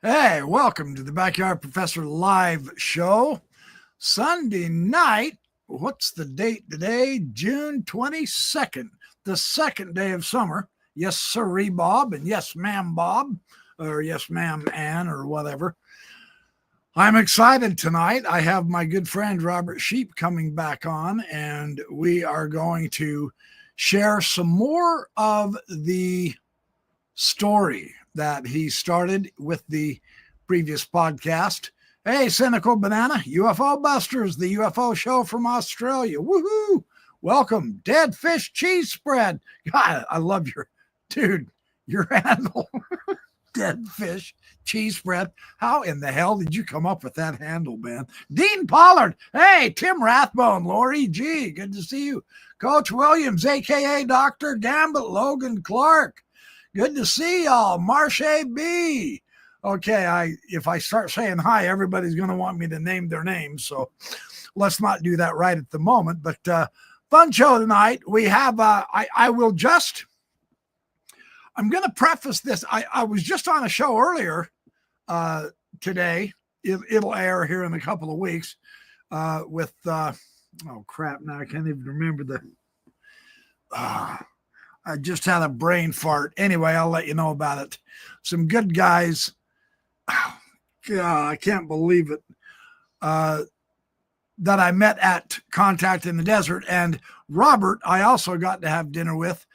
Hey, welcome to the Backyard Professor live show. Sunday night. What's the date today? June 22nd, the second day of summer. Yes, sirree, Bob, and yes, ma'am, Bob, or yes, ma'am, Ann, or whatever. I'm excited tonight. I have my good friend Robert Shiepe coming back on, and we are going to share some more of the story that he started with the previous podcast. Hey, Cynical Banana, UFO Busters, the UFO show from Australia. Woohoo! Welcome, Dead Fish Cheese Spread. God, I love your handle. Dead Fish Cheese Spread. How in the hell did you come up with that handle, man? Dean Pollard. Hey, Tim Rathbone, Lori G. Good to see you. Coach Williams, a.k.a. Dr. Gambit, Logan Clark. Good to see y'all. Marche B. Okay, if I start saying hi, everybody's going to want me to name their names, so let's not do that right at the moment. But fun show tonight. We have, I'm going to preface this. I was just on a show earlier today. It'll air here in a couple of weeks with, oh crap, now I can't even remember the... I just had a brain fart. Anyway, I'll let you know about it. Some good guys. Oh, God, I can't believe it. That I met at Contact in the Desert. And Robert, I also got to have dinner with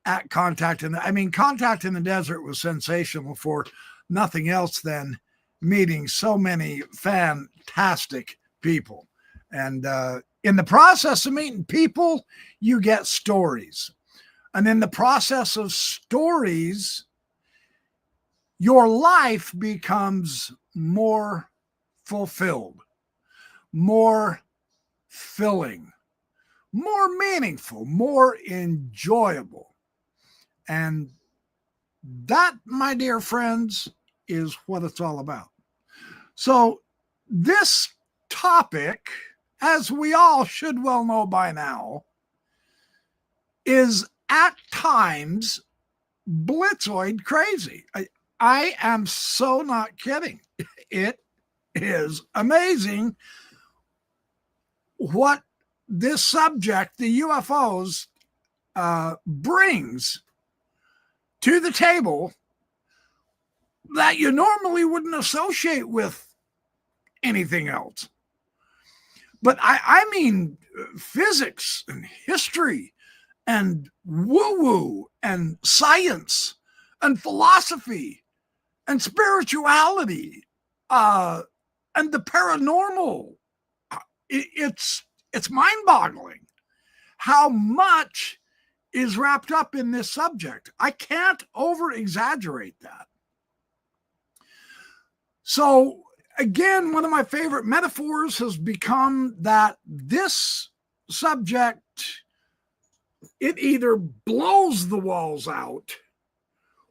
at Contact in the... Contact in the Desert was sensational for nothing else than meeting so many fantastic people. And in the process of meeting people, you get stories. And in the process of stories, your life becomes more fulfilled, more filling, more meaningful, more enjoyable. And that, my dear friends, is what it's all about. So this topic, as we all should well know by now, is at times blitzoid crazy. I am so not kidding. It is amazing what this subject, the UFOs, brings to the table that you normally wouldn't associate with anything else. But I mean physics and history and woo-woo and science and philosophy and spirituality and the paranormal. It's mind-boggling how much is wrapped up in this subject. I can't over-exaggerate that. So, again, one of my favorite metaphors has become that this subject, it either blows the walls out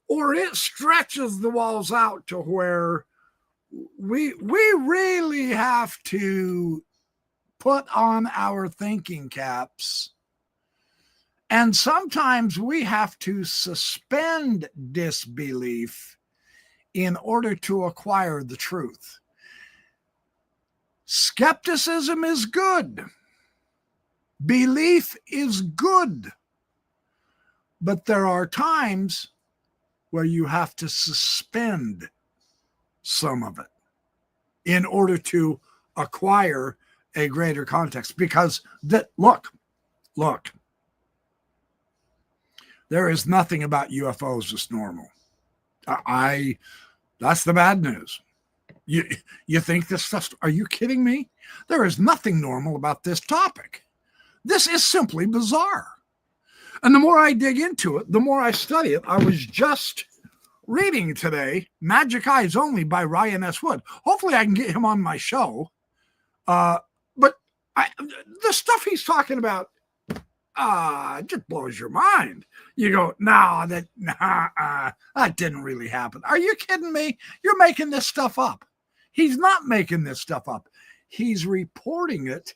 or it stretches the walls out to where we really have to put on our thinking caps. And sometimes we have to suspend disbelief in order to acquire the truth. Skepticism is good. Belief is good. But there are times where you have to suspend some of it in order to acquire a greater context. Because look, there is nothing about UFOs that's normal. That's the bad news. You think this stuff, are you kidding me? There is nothing normal about this topic. This is simply bizarre. And the more I dig into it, the more I study it. I was just reading today Magic Eyes Only by Ryan S. Wood. Hopefully I can get him on my show. But the stuff he's talking about just blows your mind. You go, that didn't really happen. Are you kidding me? You're making this stuff up. He's not making this stuff up. He's reporting it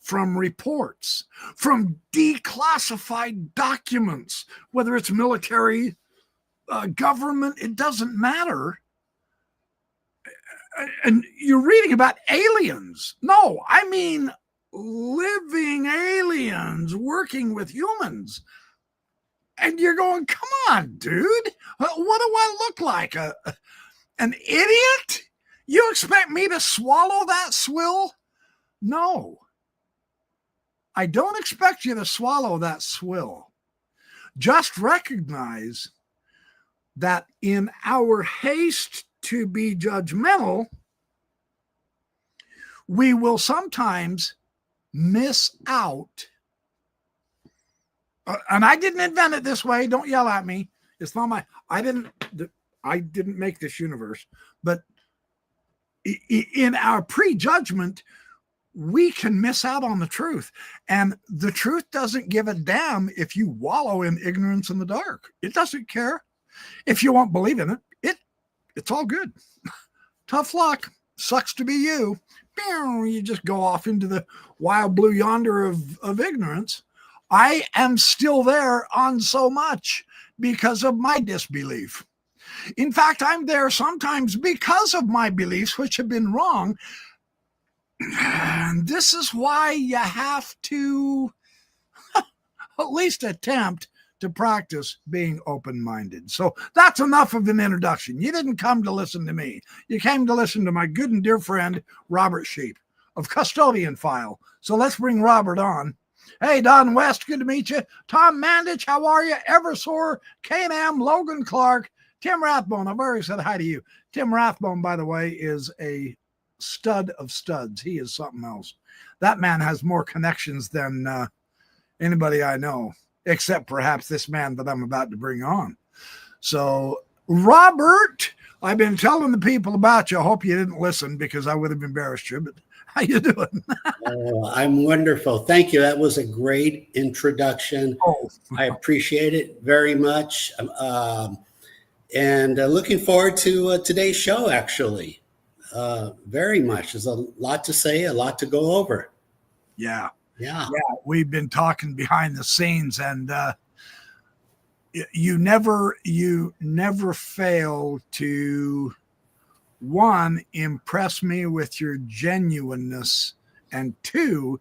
from reports, from declassified documents, whether it's military, government, it doesn't matter. and you're reading about aliens. No, I mean living aliens working with humans. And you're going, come on, dude. What do I look like? An idiot? You expect me to swallow that swill? No. I don't expect you to swallow that swill. Just recognize that in our haste to be judgmental, we will sometimes miss out. And I didn't invent it this way. Don't yell at me. It's not my, I didn't make this universe. But in our prejudgment, we can miss out on the truth. And the truth doesn't give a damn if you wallow in ignorance in the dark. It doesn't care. If you won't believe in it, it's all good. Tough luck. Sucks to be you. You just go off into the wild blue yonder of ignorance. I am still there on so much because of my disbelief. In fact, I'm there sometimes because of my beliefs, which have been wrong. And this is why you have to at least attempt to practice being open-minded. So that's enough of an introduction. You didn't come to listen to me. You came to listen to my good and dear friend, Robert Shiepe of Custodian File. So let's bring Robert on. Hey, Don West, good to meet you. Tom Mandich, how are you? Eversore, K&M, Logan Clark, Tim Rathbone. I've already said hi to you. Tim Rathbone, by the way, is a stud of studs. He is something else. That man has more connections than anybody I know, except perhaps this man that I'm about to bring on. So, Robert, I've been telling the people about you. I hope you didn't listen because I would have embarrassed you, but how you doing? Oh, I'm wonderful. Thank you. That was a great introduction. Oh. I appreciate it very much. And looking forward to today's show, actually. Very much. There's a lot to say, a lot to go over. Yeah. Yeah. We've been talking behind the scenes, and you never fail to, one, impress me with your genuineness, and two,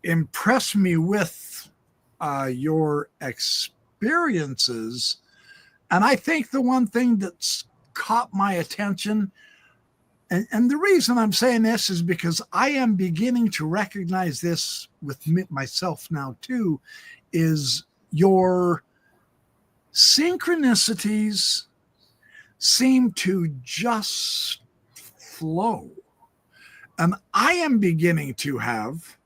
impress me with your experiences. And I think the one thing that's caught my attention, and the reason I'm saying this is because I am beginning to recognize this with myself now too, is your synchronicities seem to just flow. And I am beginning to have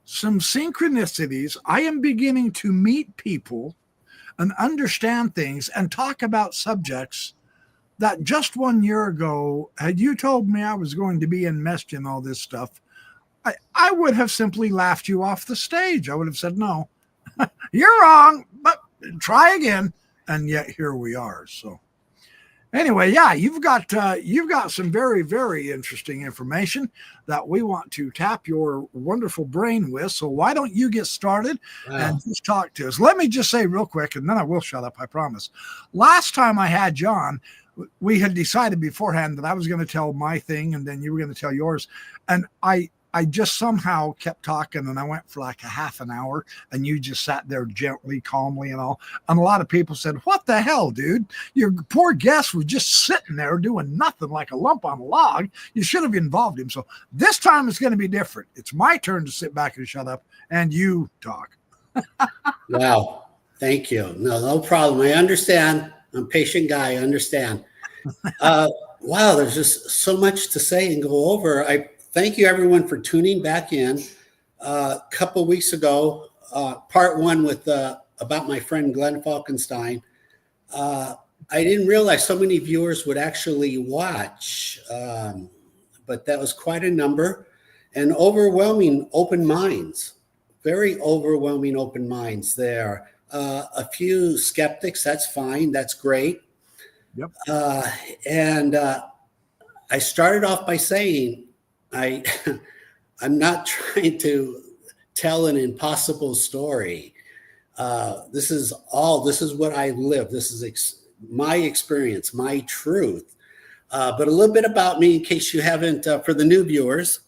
some synchronicities. I am beginning to meet people and understand things and talk about subjects that just 1 year ago, had you told me I was going to be enmeshed in all this stuff, I would have simply laughed you off the stage. I would have said, no, you're wrong, but try again. And yet here we are. So anyway, yeah, you've got some very, very interesting information that we want to tap your wonderful brain with. So why don't you get started and just talk to us? Let me just say real quick, and then I will shut up, I promise. Last time I had John, we had decided beforehand that I was going to tell my thing and then you were going to tell yours. And I just somehow kept talking, and I went for like a half an hour, and you just sat there gently, calmly and all. And a lot of people said, what the hell, dude? Your poor guest was just sitting there doing nothing like a lump on a log. You should have involved him. So this time it's going to be different. It's my turn to sit back and shut up and you talk. Wow. Thank you. No problem. I understand. I'm a patient guy. I understand. Wow. There's just so much to say and go over. I thank you, everyone, for tuning back in. A couple weeks ago, part one with about my friend Glenn Falkenstein. I didn't realize so many viewers would actually watch, but that was quite a number, and overwhelming open minds, very overwhelming open minds there. A few skeptics, that's fine, that's great. Yep. And I started off by saying, I'm not trying to tell an impossible story. This is what I live. This is my experience, my truth. But a little bit about me in case you haven't, for the new viewers.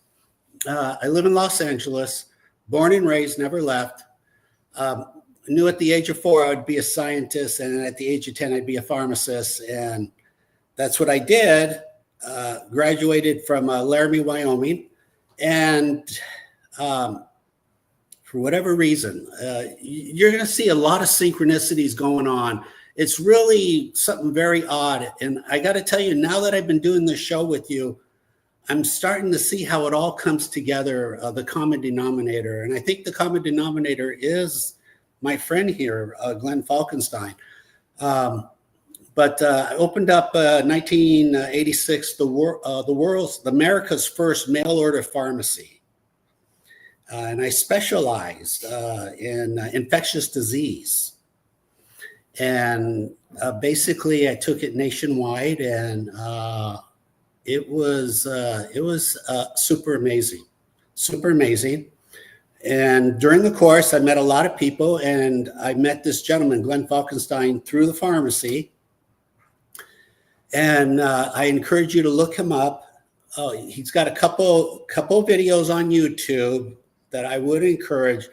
I live in Los Angeles, born and raised, never left. Knew at the age of 4 I would be a scientist, and at the age of 10 I'd be a pharmacist, and that's what I did. Graduated from Laramie, Wyoming, and for whatever reason, you're going to see a lot of synchronicities going on. It's really something very odd, and I got to tell you, now that I've been doing this show with you, I'm starting to see how it all comes together, the common denominator, and I think the common denominator is my friend here, Glenn Falkenstein. But I opened up 1986, America's first mail order pharmacy. And I specialized in infectious disease. And basically I took it nationwide, and it was super amazing, super amazing. And during the course, I met a lot of people, and I met this gentleman, Glenn Falkenstein, through the pharmacy. And I encourage you to look him up. He's got a couple videos on YouTube that I would encourage.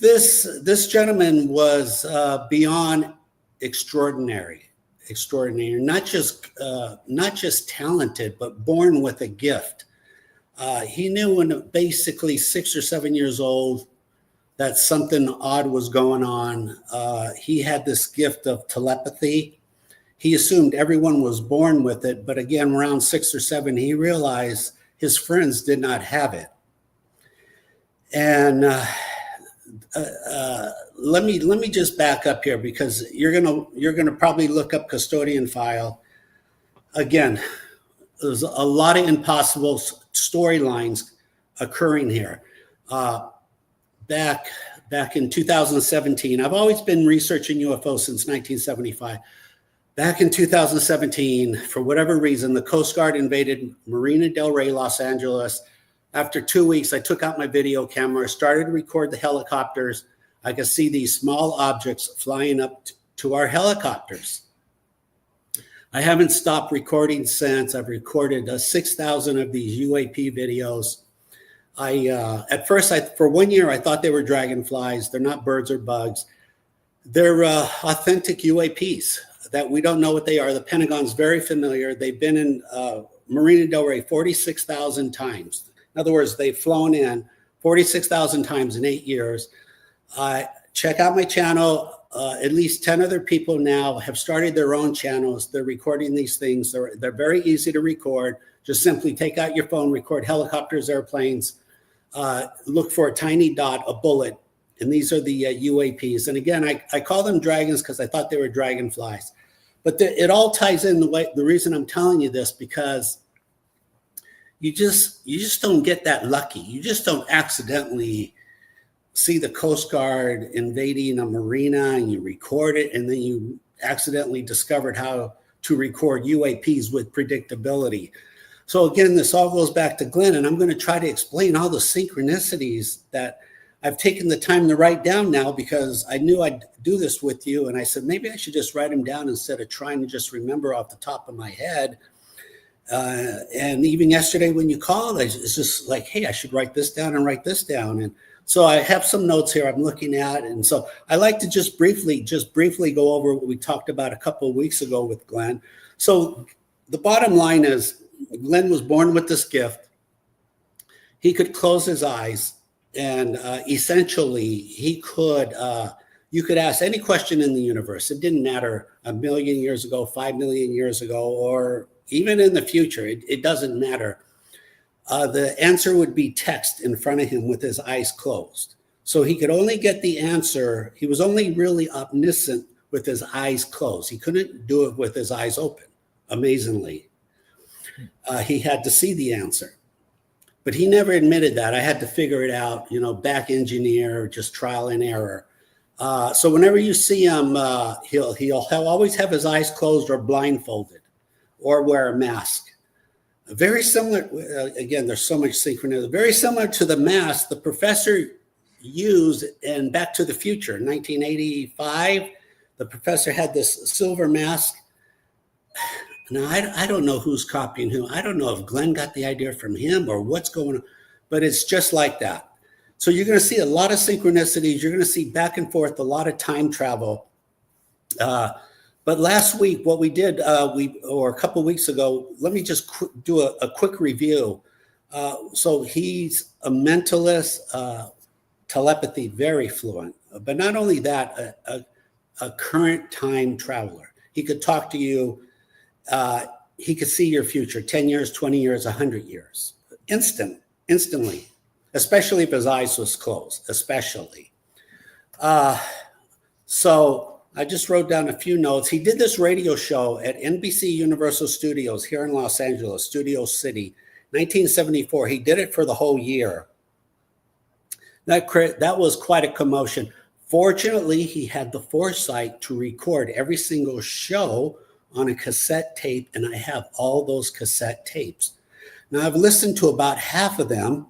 This gentleman was beyond extraordinary, not just talented, but born with a gift. He knew when basically 6 or 7 years old that something odd was going on. He had this gift of telepathy. He assumed everyone was born with it, but again, around 6 or 7, he realized his friends did not have it. And let me just back up here, because you're gonna probably look up custodian file. Again, there's a lot of impossible storylines occurring here. Back in 2017, I've always been researching UFOs since 1975. Back in 2017, for whatever reason, the Coast Guard invaded Marina del Rey, Los Angeles. After 2 weeks, I took out my video camera, started to record the helicopters. I could see these small objects flying up to our helicopters. I haven't stopped recording since. I've recorded 6,000 of these UAP videos. At first, for 1 year, I thought they were dragonflies. They're not birds or bugs. They're authentic UAPs that we don't know what they are. The Pentagon's very familiar. They've been in Marina del Rey 46,000 times. In other words, they've flown in 46,000 times in 8 years. Check out my channel. At least 10 other people now have started their own channels. They're recording these things. They're very easy to record. Just simply take out your phone, record helicopters, airplanes, look for a tiny dot, a bullet, and these are the UAPs. And again, I call them dragons because I thought they were dragonflies. But it all ties in the reason I'm telling you this, because you just don't get that lucky. You just don't accidentally see the Coast Guard invading a marina and you record it, and then you accidentally discovered how to record UAPs with predictability. So again, this all goes back to Glenn, and I'm going to try to explain all the synchronicities that I've taken the time to write down now, because I knew I'd do this with you. And I said, maybe I should just write them down instead of trying to just remember off the top of my head. And even yesterday when you called, it's just like, hey, I should write this down and write this down. And so I have some notes here I'm looking at. And so I like to just briefly go over what we talked about a couple of weeks ago with Glenn. So the bottom line is, Glenn was born with this gift. He could close his eyes, and essentially he could, you could ask any question in the universe. It didn't matter 1 million years ago, 5 million years ago, or even in the future. It doesn't matter. The answer would be text in front of him with his eyes closed. So he could only get the answer. He was only really omniscient with his eyes closed. He couldn't do it with his eyes open, amazingly. He had to see the answer. But he never admitted that. I had to figure it out, back engineer, just trial and error. So whenever you see him, he'll always have his eyes closed or blindfolded or wear a mask. Very similar, again, there's so much synchronicity. Very similar to the mask the professor used in Back to the Future, 1985. The professor had this silver mask. Now, I don't know who's copying who. I don't know if Glenn got the idea from him or what's going on, but it's just like that. So you're going to see a lot of synchronicities. You're going to see back and forth, a lot of time travel. But last week, what we did, or a couple of weeks ago, let me just do a quick review. So he's a mentalist, telepathy, very fluent. But not only that, a current time traveler. He could talk to you. He could see your future, 10 years, 20 years, 100 years, instantly, especially if his eyes was closed, especially. So I just wrote down a few notes. He did this radio show at NBC Universal Studios here in Los Angeles, Studio City, 1974. He did it for the whole year. That was quite a commotion. Fortunately, he had the foresight to record every single show on a cassette tape, and I have all those cassette tapes. Now, I've listened to about half of them.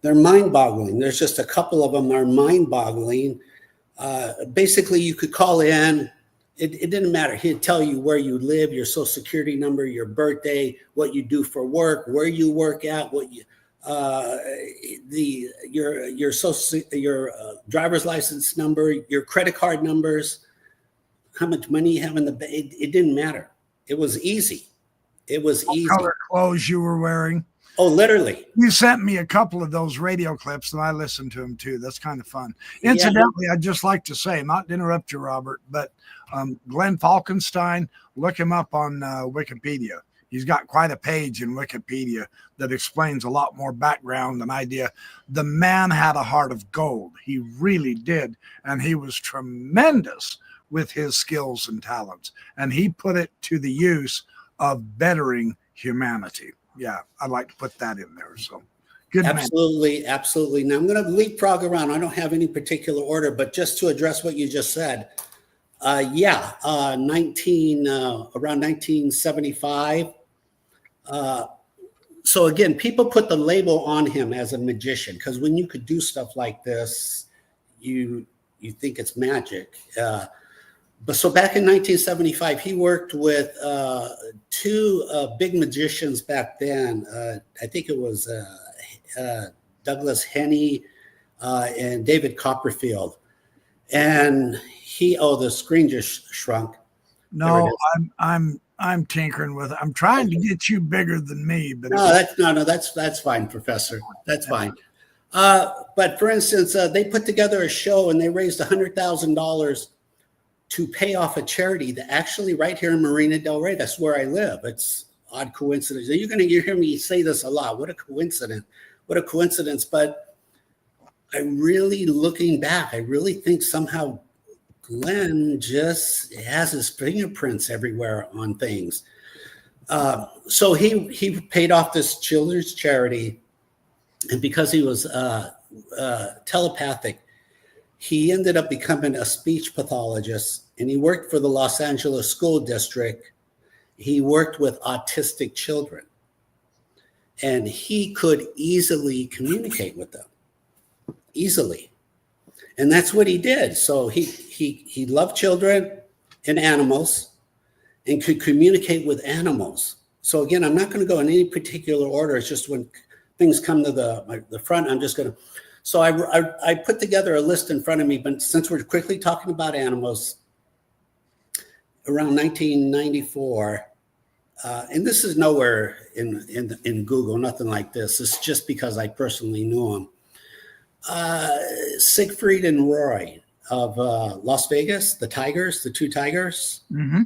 They're mind-boggling. There's just a couple of them that are mind-boggling. Basically, you could call in. It didn't matter. He'd tell you where you live, your social security number, your birthday, what you do for work, where you work at, what you your driver's license number, your credit card numbers, how much money you have in the bank. It didn't matter. It was easy. It was easy. What color clothes you were wearing. Oh, literally. You sent me a couple of those radio clips, and I listened to them too. That's kind of fun. Incidentally, I'd just like to say, not to interrupt you, Robert, but Glenn Falkenstein, look him up on Wikipedia. He's got quite a page in Wikipedia that explains a lot more background and idea. The man had a heart of gold. He really did. And he was tremendous with his skills and talents. And he put it to the use of bettering humanity. Yeah, I'd like to put that in there. So good. Absolutely, absolutely. Now I'm going to leapfrog around. I don't have any particular order, but just to address what you just said. Around 1975. So again, people put the label on him as a magician because when you could do stuff like this, you think it's magic. But so back in 1975, he worked with two big magicians back then. I think it was Douglas Henney and David Copperfield. And the screen just shrunk. No, I'm tinkering with it. I'm trying to get you bigger than me, but that's fine, Professor. That's fine. But for instance, they put together a show and they raised $100,000 to pay off a charity that actually right here in Marina Del Rey. That's where I live. It's odd coincidence. You're going to hear me say this a lot. What a coincidence. What a coincidence. But looking back, I really think somehow Glenn just has his fingerprints everywhere on things. So he paid off this children's charity. And because he was telepathic, he ended up becoming a speech pathologist, and he worked for the Los Angeles School District. He worked with autistic children, and he could easily communicate with them, easily. And that's what he did. So he loved children and animals and could communicate with animals. So again, I'm not going to go in any particular order. It's just when things come to the front, I'm just going to. So I put together a list in front of me, but since we're quickly talking about animals, around 1994, and this is nowhere in Google, nothing like this. It's just because I personally knew him. Siegfried and Roy of Las Vegas, the two Tigers. Mm-hmm.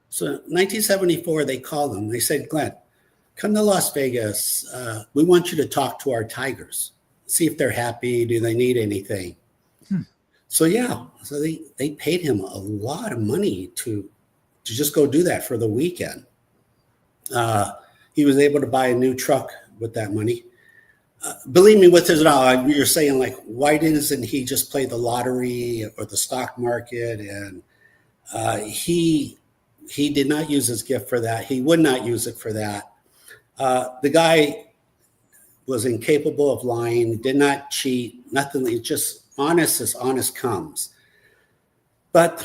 So 1974, they called him. They said, Glenn, come to Las Vegas. We want you to talk to our Tigers. See if they're happy. Do they need anything? So they paid him a lot of money to just go do that for the weekend. He was able to buy a new truck with that money. Believe me, with his you're saying like, why doesn't he just play the lottery or the stock market? And he did not use his gift for that. He would not use it for that. The guy was incapable of lying, did not cheat, nothing. It's just honest as honest comes. But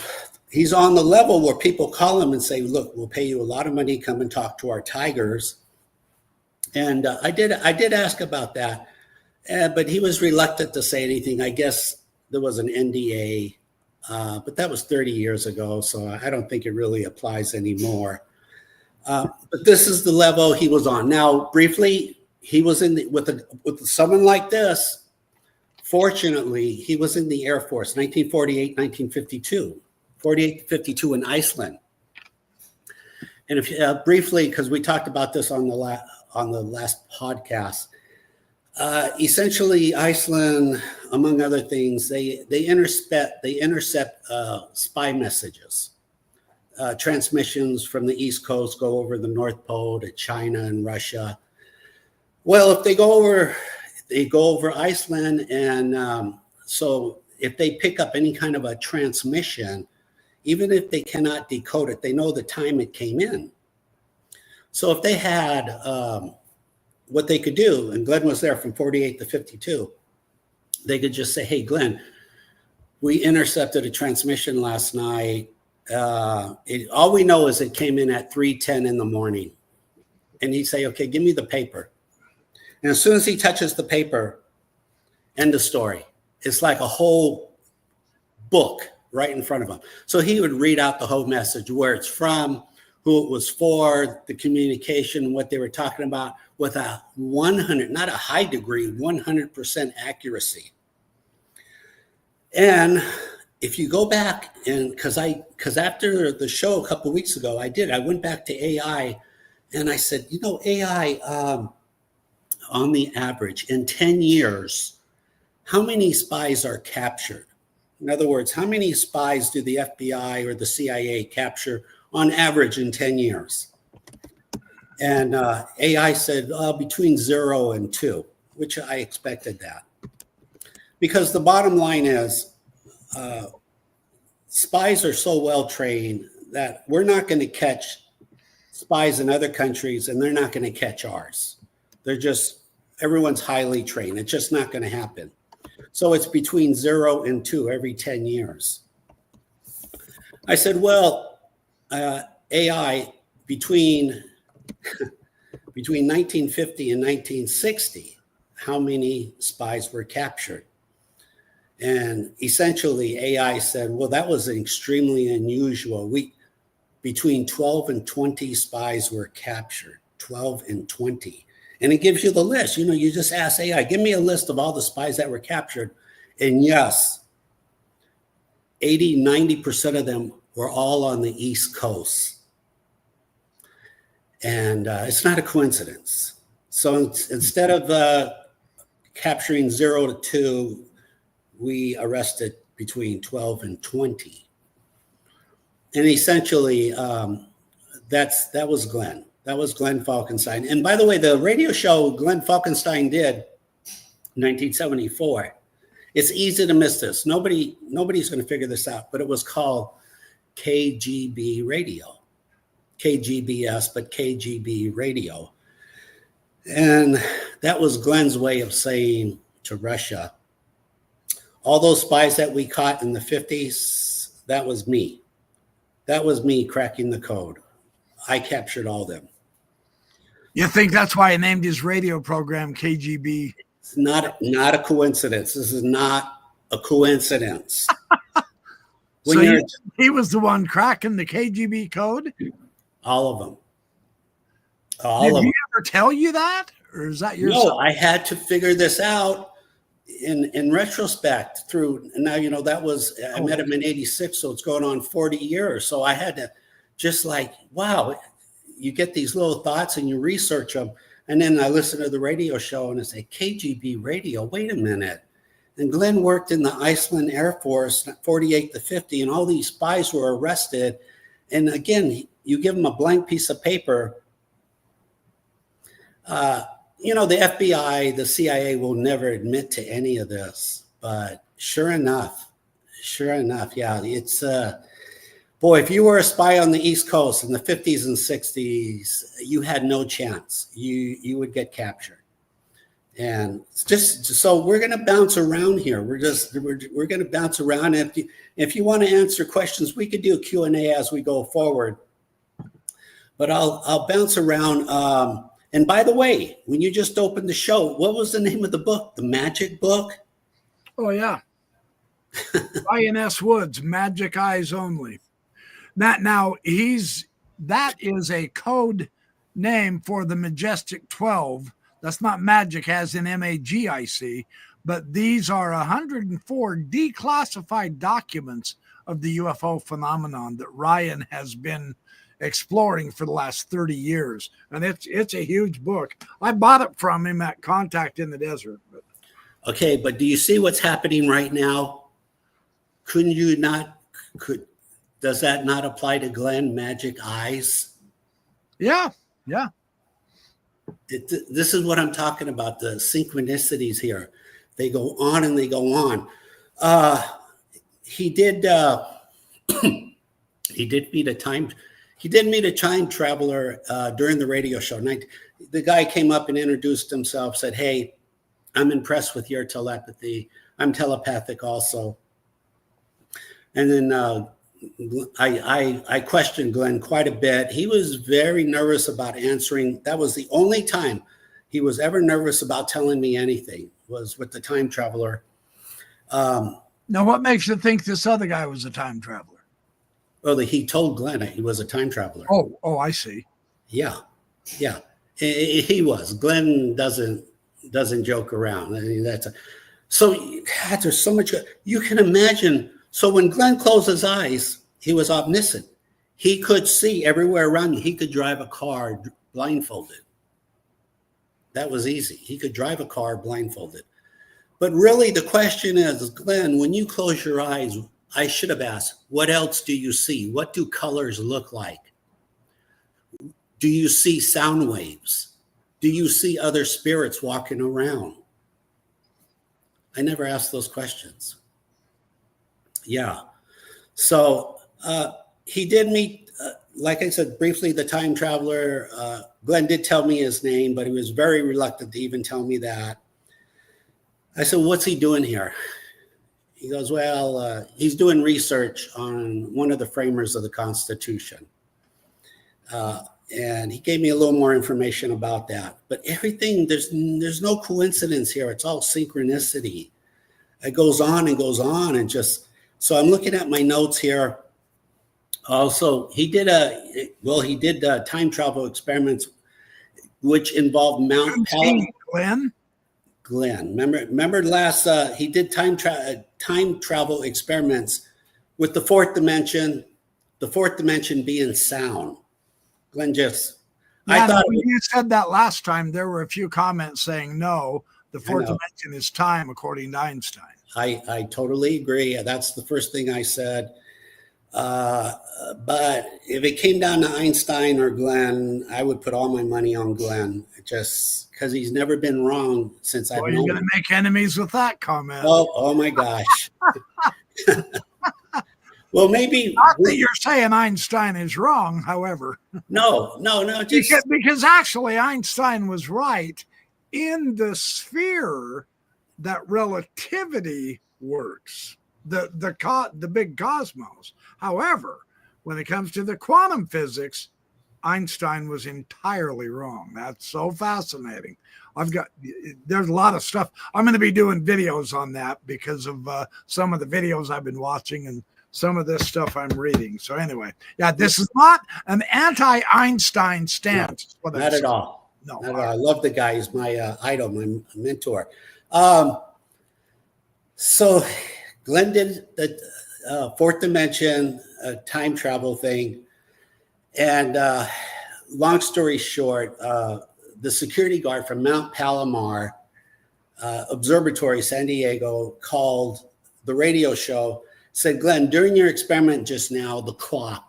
he's on the level where people call him and say, look, we'll pay you a lot of money, come and talk to our tigers. And I did ask about that, but he was reluctant to say anything. I guess there was an NDA, but that was 30 years ago, so I don't think it really applies anymore. But this is the level he was on. Now, briefly, he was with someone like this. Fortunately, he was in the Air Force, 1948, 1952, 48 to 52 in Iceland. And if briefly, because we talked about this on the last podcast, essentially Iceland, among other things, they intercept spy messages. Transmissions from the East Coast go over the North Pole to China and Russia. Well, if they go over Iceland, and so if they pick up any kind of a transmission, even if they cannot decode it, they know the time it came in. So if they had what they could do, and Glenn was there from 48 to 52, they could just say, hey, Glenn, we intercepted a transmission last night. All we know is it came in at 3:10 in the morning. And he'd say, okay, give me the paper. And as soon as he touches the paper, end of story. It's like a whole book right in front of him. So he would read out the whole message, where it's from, who it was for, the communication, what they were talking about, with a 100, not a high degree, 100% accuracy. And if you go back, and because after the show a couple of weeks ago, I went back to AI, and I said, AI, on the average, in 10 years, how many spies are captured? In other words, how many spies do the FBI or the CIA capture on average in 10 years? And AI said between 0 and 2, which I expected that. Because the bottom line is, spies are so well trained that we're not going to catch spies in other countries, and they're not going to catch ours. Everyone's highly trained. It's just not going to happen. So it's between 0 and 2 every 10 years. I said, well, AI, between 1950 and 1960, how many spies were captured? And essentially AI said, well, that was extremely unusual. Between 12 and 20 spies were captured, 12 and 20. And it gives you the list. You just ask AI, give me a list of all the spies that were captured. And yes, 80, 90% of them were all on the East Coast. And it's not a coincidence. So instead of capturing 0 to 2, we arrested between 12 and 20. And essentially, that was Glenn. That was Glenn Falkenstein. And by the way, the radio show Glenn Falkenstein did in 1974, it's easy to miss this. Nobody's going to figure this out, but it was called KGB Radio. KGBS, but KGB Radio. And that was Glenn's way of saying to Russia, all those spies that we caught in the 50s, that was me. That was me cracking the code. I captured all of them. You think that's why he named his radio program KGB? It's not a coincidence. This is not a coincidence. So he was the one cracking the KGB code? All of them. Did he ever tell you that? Or is that your No, I had to figure this out in retrospect through, now, that was, I met him in 86, so it's going on 40 years. So I had to just wow, you get these little thoughts and you research them. And then I listen to the radio show and I say, KGB radio, wait a minute. And Glenn worked in the Iceland Air Force, 48 to 50, and all these spies were arrested. And again, you give them a blank piece of paper. The FBI, the CIA will never admit to any of this. But sure enough, yeah, it's boy, if you were a spy on the East Coast in the 50s and 60s, you had no chance. You would get captured. And just so we're going to bounce around here. We're going to bounce around. If you want to answer questions, we could do a Q&A as we go forward. But I'll bounce around. And by the way, when you just opened the show, what was the name of the book? The Magic book? Oh, yeah. Ryan S. Woods, Magic Eyes Only. That is a code name for the Majestic 12. That's not magic as in MAGIC, but these are 104 declassified documents of the UFO phenomenon that Ryan has been exploring for the last 30 years. And it's a huge book. I bought it from him at Contact in the Desert. Okay, but do you see what's happening right now? Does that not apply to Glenn, Magic Eyes? Yeah. This is what I'm talking about, the synchronicities here. They go on and they go on. He did meet a time traveler during the radio show. The guy came up and introduced himself, said, "Hey, I'm impressed with your telepathy. I'm telepathic also." And then I questioned Glenn quite a bit. He was very nervous about answering. That was the only time he was ever nervous about telling me anything, was with the time traveler. Now, what makes you think this other guy was a time traveler? Well, he told Glenn he was a time traveler. Oh, I see. Yeah. He was. Glenn doesn't joke around. I mean, there's so much you can imagine. So when Glenn closed his eyes, he was omniscient. He could see everywhere around him. He could drive a car blindfolded. That was easy. He could drive a car blindfolded. But really the question is, Glenn, when you close your eyes, I should have asked, what else do you see? What do colors look like? Do you see sound waves? Do you see other spirits walking around? I never asked those questions. Yeah. So he did meet, like I said, briefly, the time traveler. Glenn did tell me his name, but he was very reluctant to even tell me that. I said, what's he doing here? He goes, well, he's doing research on one of the framers of the Constitution. And he gave me a little more information about that. But everything, there's no coincidence here. It's all synchronicity. It goes on and just, so I'm looking at my notes here. Also, he did time travel experiments, which involved Mount Palomar. Glenn, remember last, he did time travel experiments with the fourth dimension being sound. Glenn just, yeah, I thought when you said that last time, there were a few comments saying no, the fourth dimension is time, according to Einstein. I totally agree. That's the first thing I said. But if it came down to Einstein or Glenn, I would put all my money on Glenn, just because he's never been wrong since I've known him. You're going to make enemies with that comment. Oh my gosh. Well, maybe not that you're saying Einstein is wrong, however. No. Because actually Einstein was right in the sphere that relativity works, the big cosmos. However, when it comes to the quantum physics, Einstein was entirely wrong. That's so fascinating. There's a lot of stuff. I'm going to be doing videos on that because of some of the videos I've been watching and some of this stuff I'm reading. So anyway, yeah, this is not an anti-Einstein stance. No, not at all. No, not at all. I love the guy. He's my idol, my mentor. So Glenn did the fourth dimension time travel thing. And long story short, the security guard from Mount Palomar Observatory, San Diego, called the radio show, said, Glenn, during your experiment just now, the clock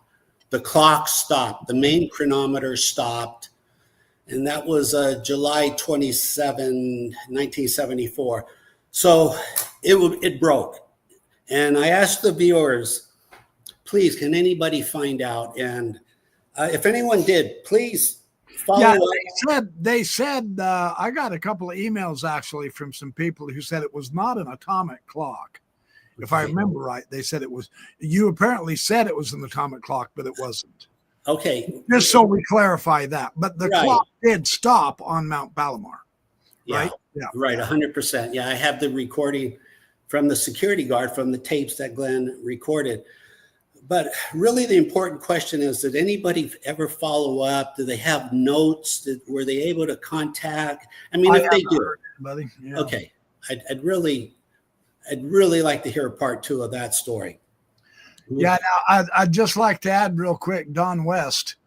stopped. The main chronometer stopped. And that was July 27, 1974. So it broke. And I asked the viewers, please, can anybody find out? And if anyone did, please follow Yeah, up. they said I got a couple of emails actually from some people who said it was not an atomic clock. If I remember right, they said it was. You apparently said it was an atomic clock, but it wasn't. Okay. Just so we clarify that. But the Right. clock did stop on Mount Palomar, right? Yeah. Right. 100%. Yeah. I have the recording from the security guard from the tapes that Glenn recorded. But really, the important question is: did anybody ever follow up? Do they have notes? Were they able to contact? I mean, if they do, buddy. Yeah. Okay. I'd really like to hear part 2 of that story. Yeah. Now, I'd just like to add real quick. Don West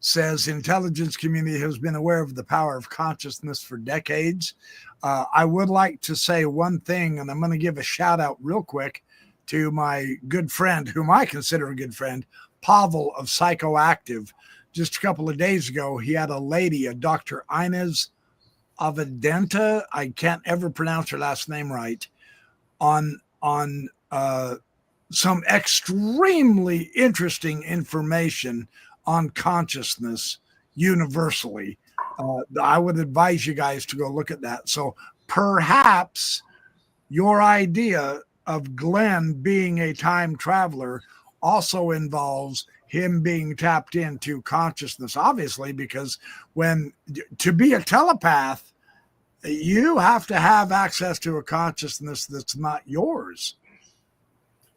says intelligence community has been aware of the power of consciousness for decades. I would like to say one thing, and I'm going to give a shout out real quick to my good friend, whom I consider a good friend, Pavel of Psychoactive. Just a couple of days ago, he had a lady, a Dr. Inez Avedenta. I can't ever pronounce her last name right. On some extremely interesting information on consciousness universally. I would advise you guys to go look at that. So perhaps your idea of Glenn being a time traveler also involves him being tapped into consciousness, obviously, because to be a telepath, you have to have access to a consciousness that's not yours.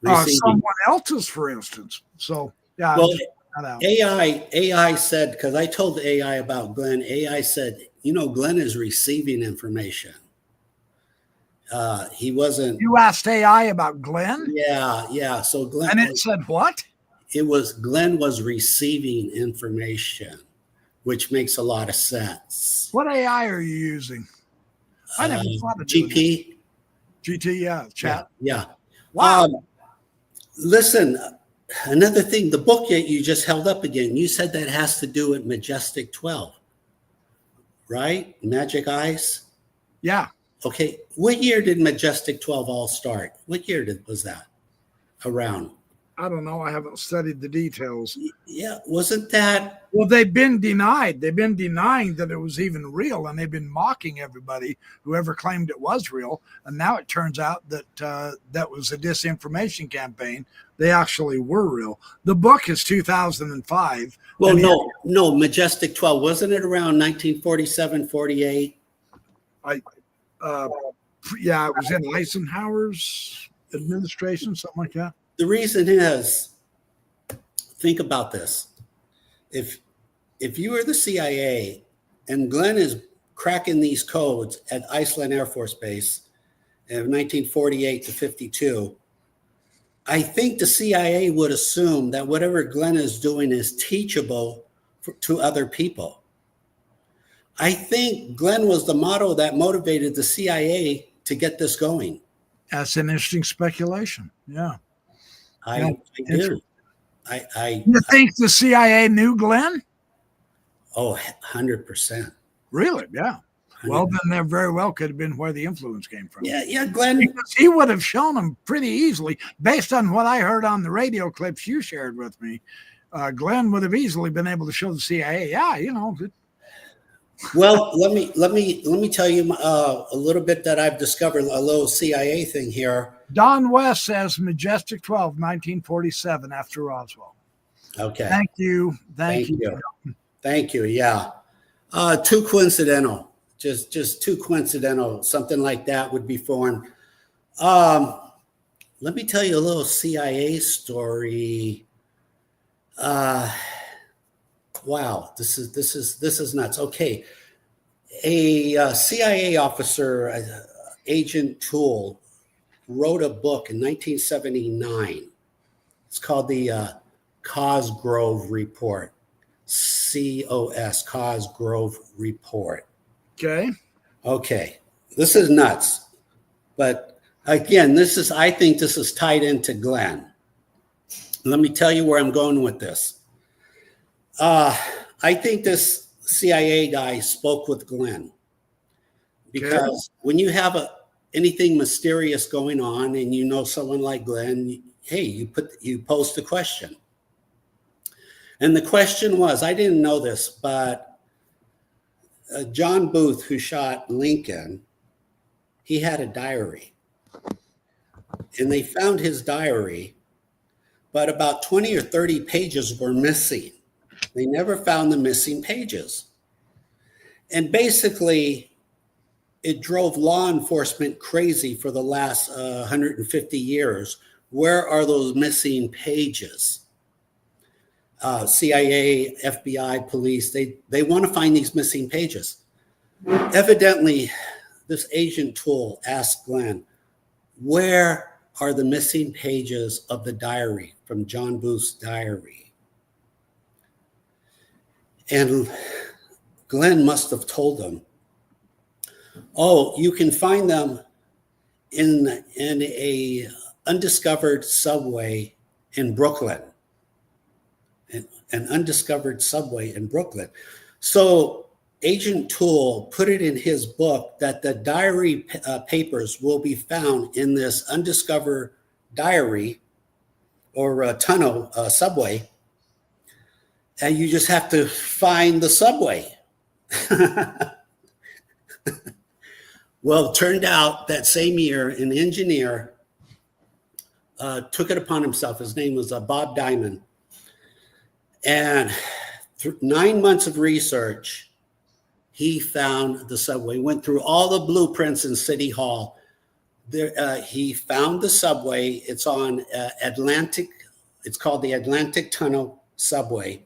Someone else's, for instance. So, yeah. Well, AI said, because I told AI about Glenn, AI said, Glenn is receiving information. He wasn't. You asked AI about Glenn? Yeah. So Glenn. And it said what? Glenn was receiving information, which makes a lot of sense. What AI are you using? I never thought of GP. GT, yeah. Chat. Yeah. Wow. Listen, another thing, the book that you just held up again, you said that has to do with Majestic 12, right? Magic Eyes? Yeah. Okay. What year did Majestic 12 all start? What year was that around? I don't know. I haven't studied the details. Yeah. Wasn't that? Well, they've been denied. They've been denying that it was even real, and they've been mocking everybody whoever claimed it was real. And now it turns out that that was a disinformation campaign. They actually were real. The book is 2005. Well, no. Majestic 12, wasn't it around 1947, 48? Yeah, it was in Eisenhower's administration, something like that. The reason is, think about this. If you were the CIA and Glenn is cracking these codes at Iceland Air Force Base in 1948 to 52, I think the CIA would assume that whatever Glenn is doing is teachable to other people. I think Glenn was the model that motivated the CIA to get this going. That's an interesting speculation. Yeah. I do. You think the CIA knew Glenn? Oh, 100%. Really? Yeah. 100%. Well, then there very well could have been where the influence came from. Yeah, Glenn. Because he would have shown him pretty easily, based on what I heard on the radio clips you shared with me. Glenn would have easily been able to show the CIA. Yeah, Well, let me tell you a little bit that I've discovered, a little CIA thing here. Don West says Majestic 12, 1947, after Roswell. Okay. Thank you. Thank you. Yeah. Too coincidental. Just too coincidental. Something like that would be foreign. Let me tell you a little CIA story. Wow, this is nuts. Okay, a CIA officer, Agent Toole, wrote a book in 1979. It's called the Cosgrove Report. COS, Cosgrove Report. Okay. This is nuts. But again, I think this is tied into Glenn. Let me tell you where I'm going with this. I think this CIA guy spoke with Glenn because when you have anything mysterious going on and you know someone like Glenn, hey, you post a question. And the question was, I didn't know this, but John Booth, who shot Lincoln, he had a diary. And they found his diary, but about 20 or 30 pages were missing. They never found the missing pages. And basically, it drove law enforcement crazy for the last 150 years. Where are those missing pages? CIA, FBI, police, they want to find these missing pages. Evidently, this agent Toole asked Glenn, where are the missing pages of the diary from John Booth's diary? And Glenn must have told them, oh, you can find them in a undiscovered subway in Brooklyn. An undiscovered subway in Brooklyn. So Agent Toole put it in his book that the diary papers will be found in this undiscovered diary or tunnel subway. And you just have to find the subway. Well, it turned out that same year, an engineer took it upon himself. His name was Bob Diamond. And through 9 months of research, he found the subway, went through all the blueprints in City Hall. There, he found the subway. It's on Atlantic. It's called the Atlantic Tunnel Subway.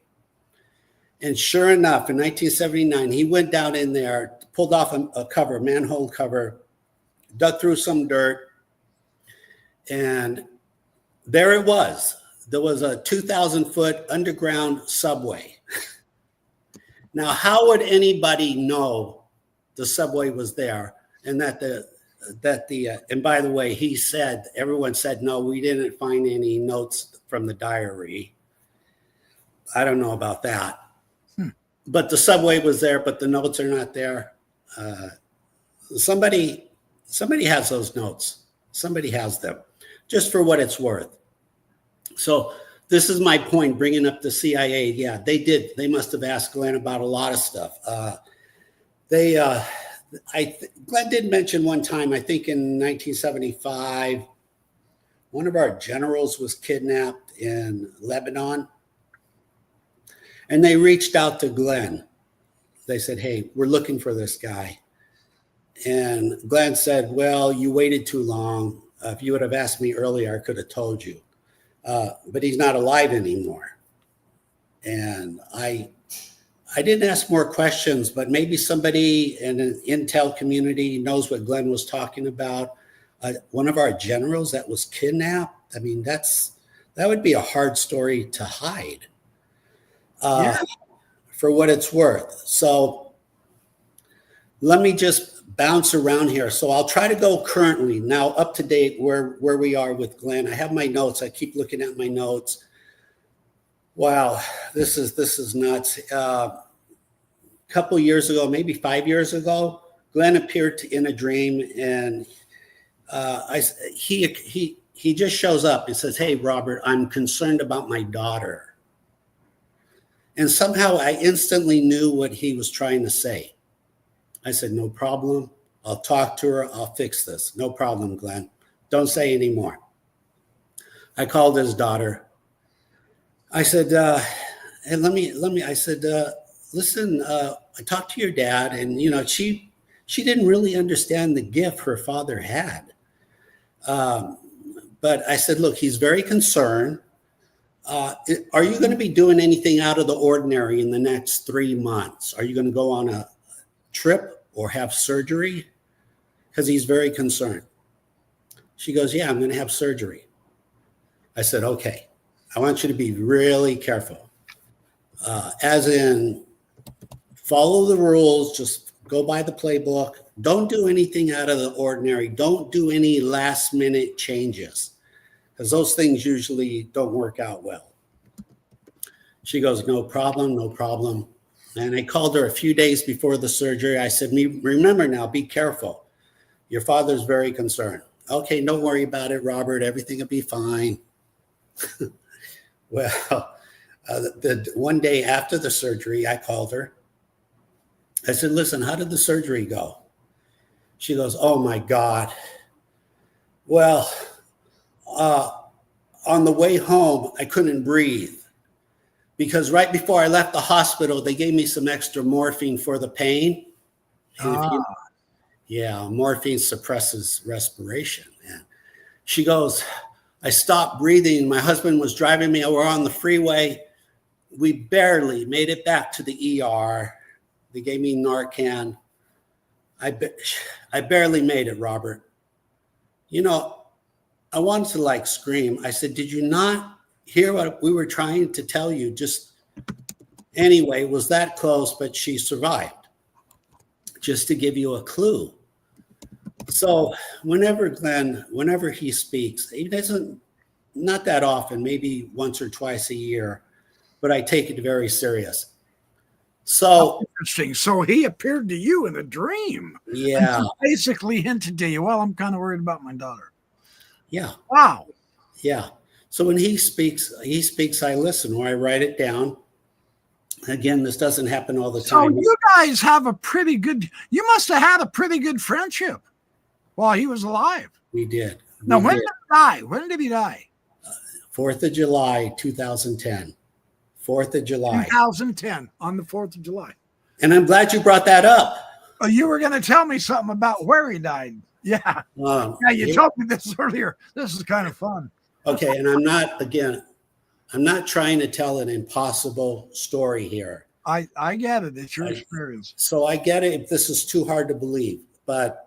And sure enough, in 1979, he went down in there, pulled off a cover, manhole cover, dug through some dirt, and there it was. There was a 2,000-foot underground subway. Now, how would anybody know the subway was there? And and by the way, everyone said, no, we didn't find any notes from the diary. I don't know about that. But the subway was there, but the notes are not there. Somebody has those notes. Somebody has them, just for what it's worth. So this is my point, bringing up the CIA. Yeah, they did. They must have asked Glenn about a lot of stuff. Glenn did mention one time, I think in 1975, one of our generals was kidnapped in Lebanon. And they reached out to Glenn. They said, hey, we're looking for this guy. And Glenn said, well, you waited too long. If you would have asked me earlier, I could have told you. But he's not alive anymore. And I didn't ask more questions, but maybe somebody in an intel community knows what Glenn was talking about. One of our generals that was kidnapped. I mean, that would be a hard story to hide. For what it's worth. So let me just bounce around here. So I'll try to go currently now up to date where we are with Glenn. I have my notes. I keep looking at my notes. Wow, this is nuts. A couple years ago, maybe 5 years ago, Glenn appeared in a dream, and he just shows up and says, hey, Robert, I'm concerned about my daughter. And somehow I instantly knew what he was trying to say. I said, no problem. I'll talk to her. I'll fix this. No problem, Glenn. Don't say any more. I called his daughter. I said, hey, I said, listen, I talked to your dad, and, you know, she didn't really understand the gift her father had. But I said, look, he's very concerned. Are you going to be doing anything out of the ordinary in the next 3 months? Are you going to go on a trip or have surgery? Because he's very concerned. She goes, yeah, I'm going to have surgery. I said, okay, I want you to be really careful. As in, follow the rules, just go by the playbook. Don't do anything out of the ordinary. Don't do any last minute changes, because those things usually don't work out well. She goes, no problem, no problem. And I called her a few days before the surgery. I said, remember now, be careful. Your father's very concerned. Okay, don't worry about it, Robert. Everything will be fine. Well, the one day after the surgery, I called her. I said, listen, how did the surgery go? She goes, oh my God. Well, on the way home, I couldn't breathe because right before I left the hospital, they gave me some extra morphine for the pain. And morphine suppresses respiration. And she goes, I stopped breathing. My husband was driving me. We're on the freeway. We barely made it back to the ER. They gave me Narcan. I barely made it, Robert. You know, I wanted to like scream. I said, did you not hear what we were trying to tell you? Just anyway, it was that close, but she survived. Just to give you a clue. So whenever he speaks, he doesn't, not that often, maybe once or twice a year, but I take it very serious. So interesting. So he appeared to you in a dream. Yeah. Basically hinted to you, well, I'm kind of worried about my daughter. Yeah. Wow. Yeah. So when he speaks, I listen or I write it down. Again, this doesn't happen all the time. So you guys have you must have had a pretty good friendship while he was alive. We did. Now, when did he die? When did he die? 4th of July, 2010. 4th of July. 2010, on the 4th of July. And I'm glad you brought that up. Oh, you were going to tell me something about where he died. Yeah. You told me this earlier. This is kind of fun. Okay, and I'm not trying to tell an impossible story here. I get it. It's your experience. So I get it if this is too hard to believe, but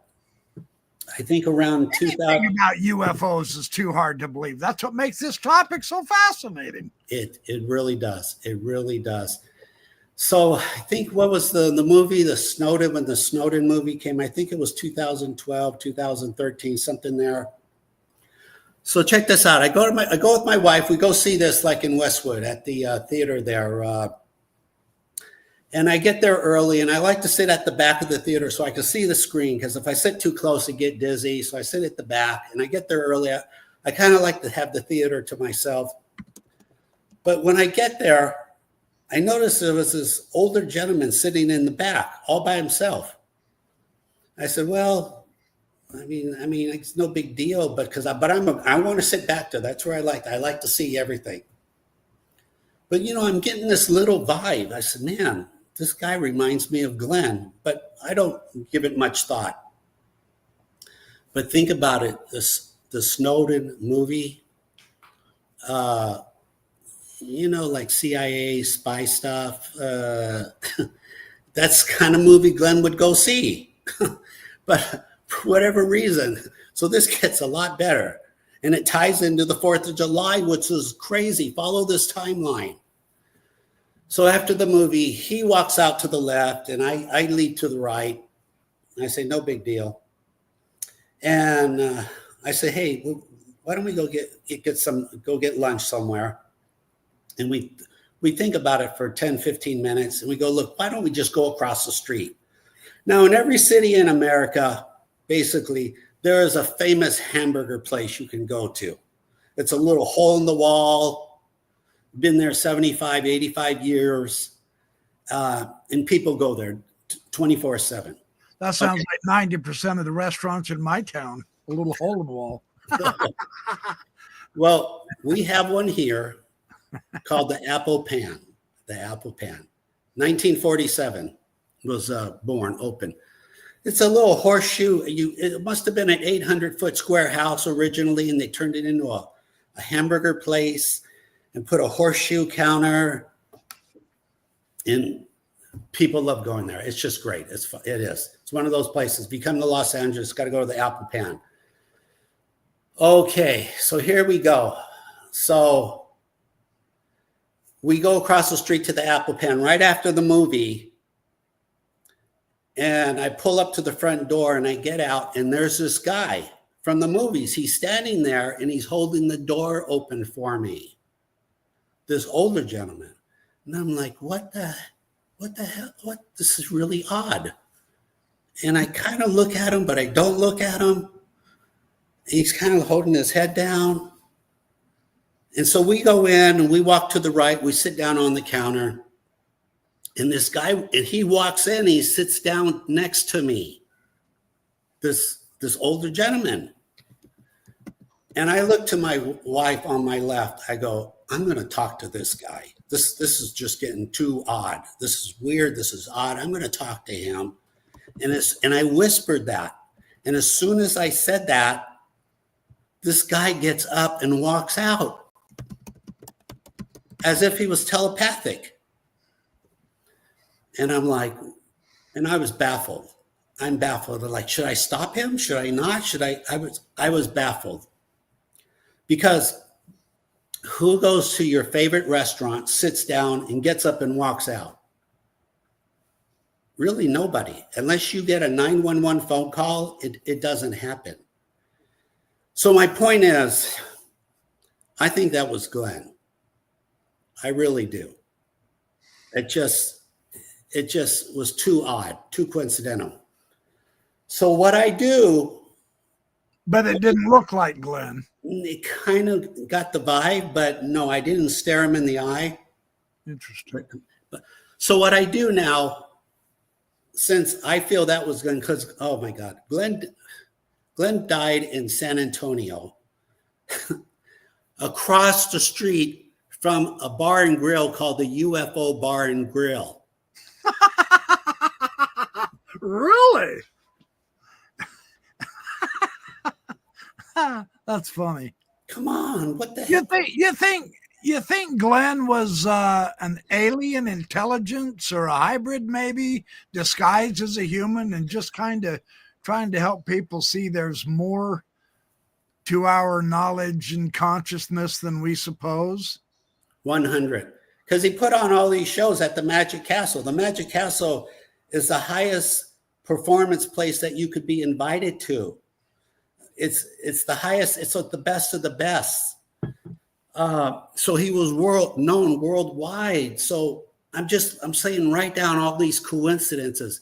I think around 2000. Anything about UFOs is too hard to believe. That's what makes this topic so fascinating. It really does. It really does. So I think what was the movie, when the Snowden movie came, I think it was 2012, 2013, something there. So check this out. I go with my wife. We go see this like in Westwood at the theater there. And I get there early, and I like to sit at the back of the theater so I can see the screen, because if I sit too close, I get dizzy. So I sit at the back, and I get there early. I kind of like to have the theater to myself. But when I get there, I noticed there was this older gentleman sitting in the back all by himself. I said, well, I mean, it's no big deal, but I want to sit back there. That's where I like to see everything. But, I'm getting this little vibe. I said, man, this guy reminds me of Glenn, but I don't give it much thought. But think about it. The Snowden movie, like CIA spy stuff. That's the kind of movie Glenn would go see. But for whatever reason, so this gets a lot better. And it ties into the 4th of July, which is crazy. Follow this timeline. So after the movie, he walks out to the left and I lead to the right. I say, no big deal. And I say, hey, why don't we go get lunch somewhere? And we think about it for 10, 15 minutes. And we go, look, why don't we just go across the street? Now, in every city in America, basically, there is a famous hamburger place you can go to. It's a little hole in the wall. Been there 75, 85 years. And people go there 24/7. That sounds like 90% of the restaurants in my town, a little hole in the wall. Well, we have one here called the Apple Pan. The Apple Pan. 1947 was open. It's a little horseshoe. It must have been an 800-foot square house originally, and they turned it into a hamburger place and put a horseshoe counter. And people love going there. It's just great. It is. It's one of those places. If you come to Los Angeles, got to go to the Apple Pan. Okay, so here we go. So we go across the street to the Apple Pan right after the movie. And I pull up to the front door and I get out, and there's this guy from the movies. He's standing there and he's holding the door open for me. This older gentleman. And I'm like, what the hell? This is really odd. And I kind of look at him, but I don't look at him. He's kind of holding his head down. And so we go in and we walk to the right. We sit down on the counter. And this guy, and he walks in, he sits down next to me, this older gentleman. And I look to my wife on my left. I go, I'm going to talk to this guy. This is just getting too odd. This is weird. This is odd. I'm going to talk to him. And I whispered that. And as soon as I said that, this guy gets up and walks out as if he was telepathic. And I'm like, and I was baffled. I'm baffled. Like, should I stop him? Should I not? I was baffled. Because who goes to your favorite restaurant, sits down, and gets up and walks out? Really nobody. Unless you get a 911 phone call, it doesn't happen. So my point is, I think that was Glenn. I really do. It just was too odd, too coincidental. So what I do... But it didn't look like Glenn. It kind of got the vibe, but no, I didn't stare him in the eye. Interesting. So what I do now, since I feel that was Glenn, because, oh my God, Glenn died in San Antonio, across the street from a bar and grill called the UFO Bar and Grill. Really? That's funny. Come on, what the hell? You think Glenn was an alien intelligence or a hybrid, maybe disguised as a human, and just kind of trying to help people see there's more to our knowledge and consciousness than we suppose? 100. Because he put on all these shows at the Magic Castle. The Magic Castle is the highest performance place that you could be invited to. It's the highest. It's like the best of the best. So he was known worldwide. So I'm saying, write down all these coincidences.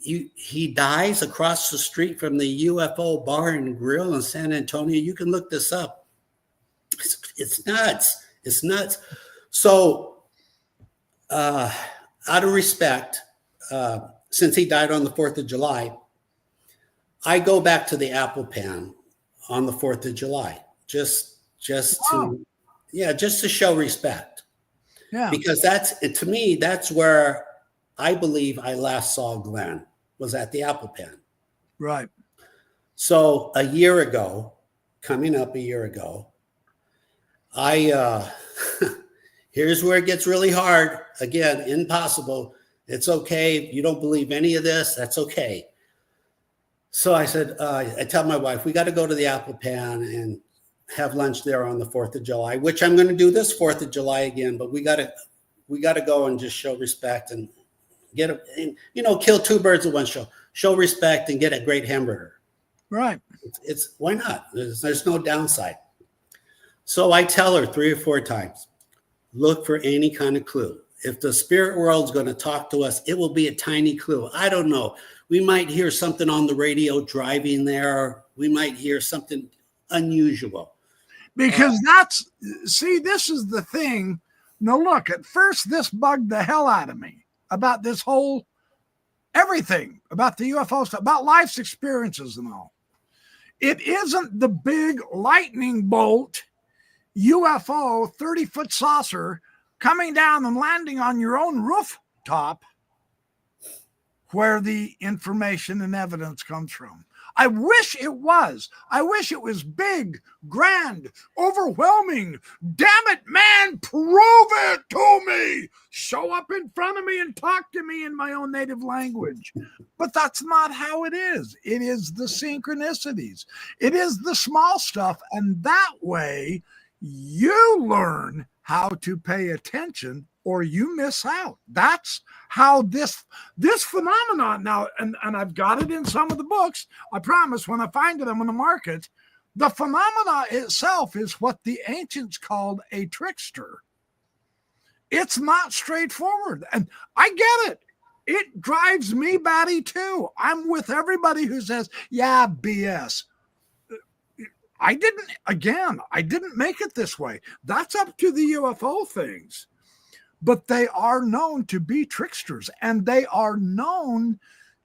He dies across the street from the UFO Bar and Grill in San Antonio. You can look this up. It's nuts. It's nuts. So out of respect, since he died on the 4th of July, I go back to the apple pan on the 4th of July, just to show respect. Yeah. Because to me, that's where I believe I last saw Glenn, was at the apple pan. Right. So a year ago, I here's where it gets really hard. Again, impossible. It's okay. If you don't believe any of this, that's okay. So I said, I tell my wife, we got to go to the apple pan and have lunch there on the 4th of July, which I'm going to do this 4th of July again, but we got to go and just show respect and kill two birds with one stone. Show respect and get a great hamburger. Right. It's why not? There's no downside. So I tell her 3 or 4 times, look for any kind of clue. If the spirit world's going to talk to us, it will be a tiny clue. I don't know. We might hear something on the radio driving there. We might hear something unusual. Because this is the thing. Now, look, at first, this bugged the hell out of me about this whole everything, about the UFO stuff, about life's experiences and all. It isn't the big lightning bolt UFO 30-foot saucer coming down and landing on your own rooftop where the information and evidence comes from. I wish it was. I wish it was big, grand, overwhelming. Damn it, man, prove it to me. Show up in front of me and talk to me in my own native language. But that's not how it is. It is the synchronicities. It is the small stuff. And that way you learn how to pay attention or you miss out. That's how this phenomenon now, and I've got it in some of the books. I promise when I find them on the market, the phenomena itself is what the ancients called a trickster. It's not straightforward. And I get it. It drives me batty too. I'm with everybody who says, yeah, BS. I didn't make it this way. That's up to the UFO things. but they are known to be tricksters, and they are known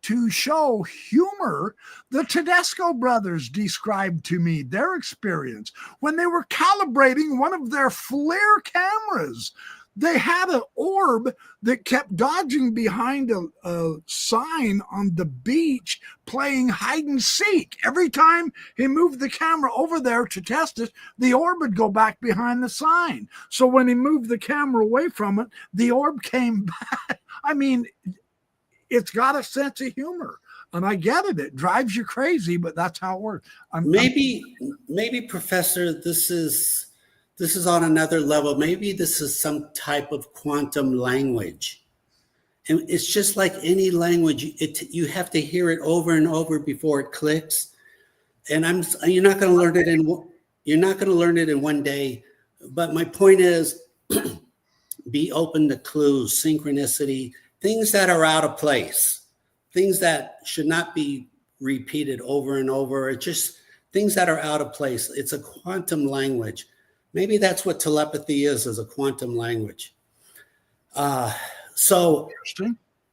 to show humor. The Tedesco brothers described to me their experience when they were calibrating one of their FLIR cameras. They had an orb that kept dodging behind a sign on the beach playing hide and seek. Every time he moved the camera over there to test it, the orb would go back behind the sign. So when he moved the camera away from it, the orb came back. I mean, it's got a sense of humor. And I get it. It drives you crazy, but that's how it works. Maybe, Professor, this is on another level. Maybe this is some type of quantum language. And it's just like any language. You have to hear it over and over before it clicks. And you're not going to learn it in one day. But my point is, be open to clues, synchronicity, things that are out of place, things that should not be repeated over and over. It's just things that are out of place. It's a quantum language. Maybe that's what telepathy is a quantum language. So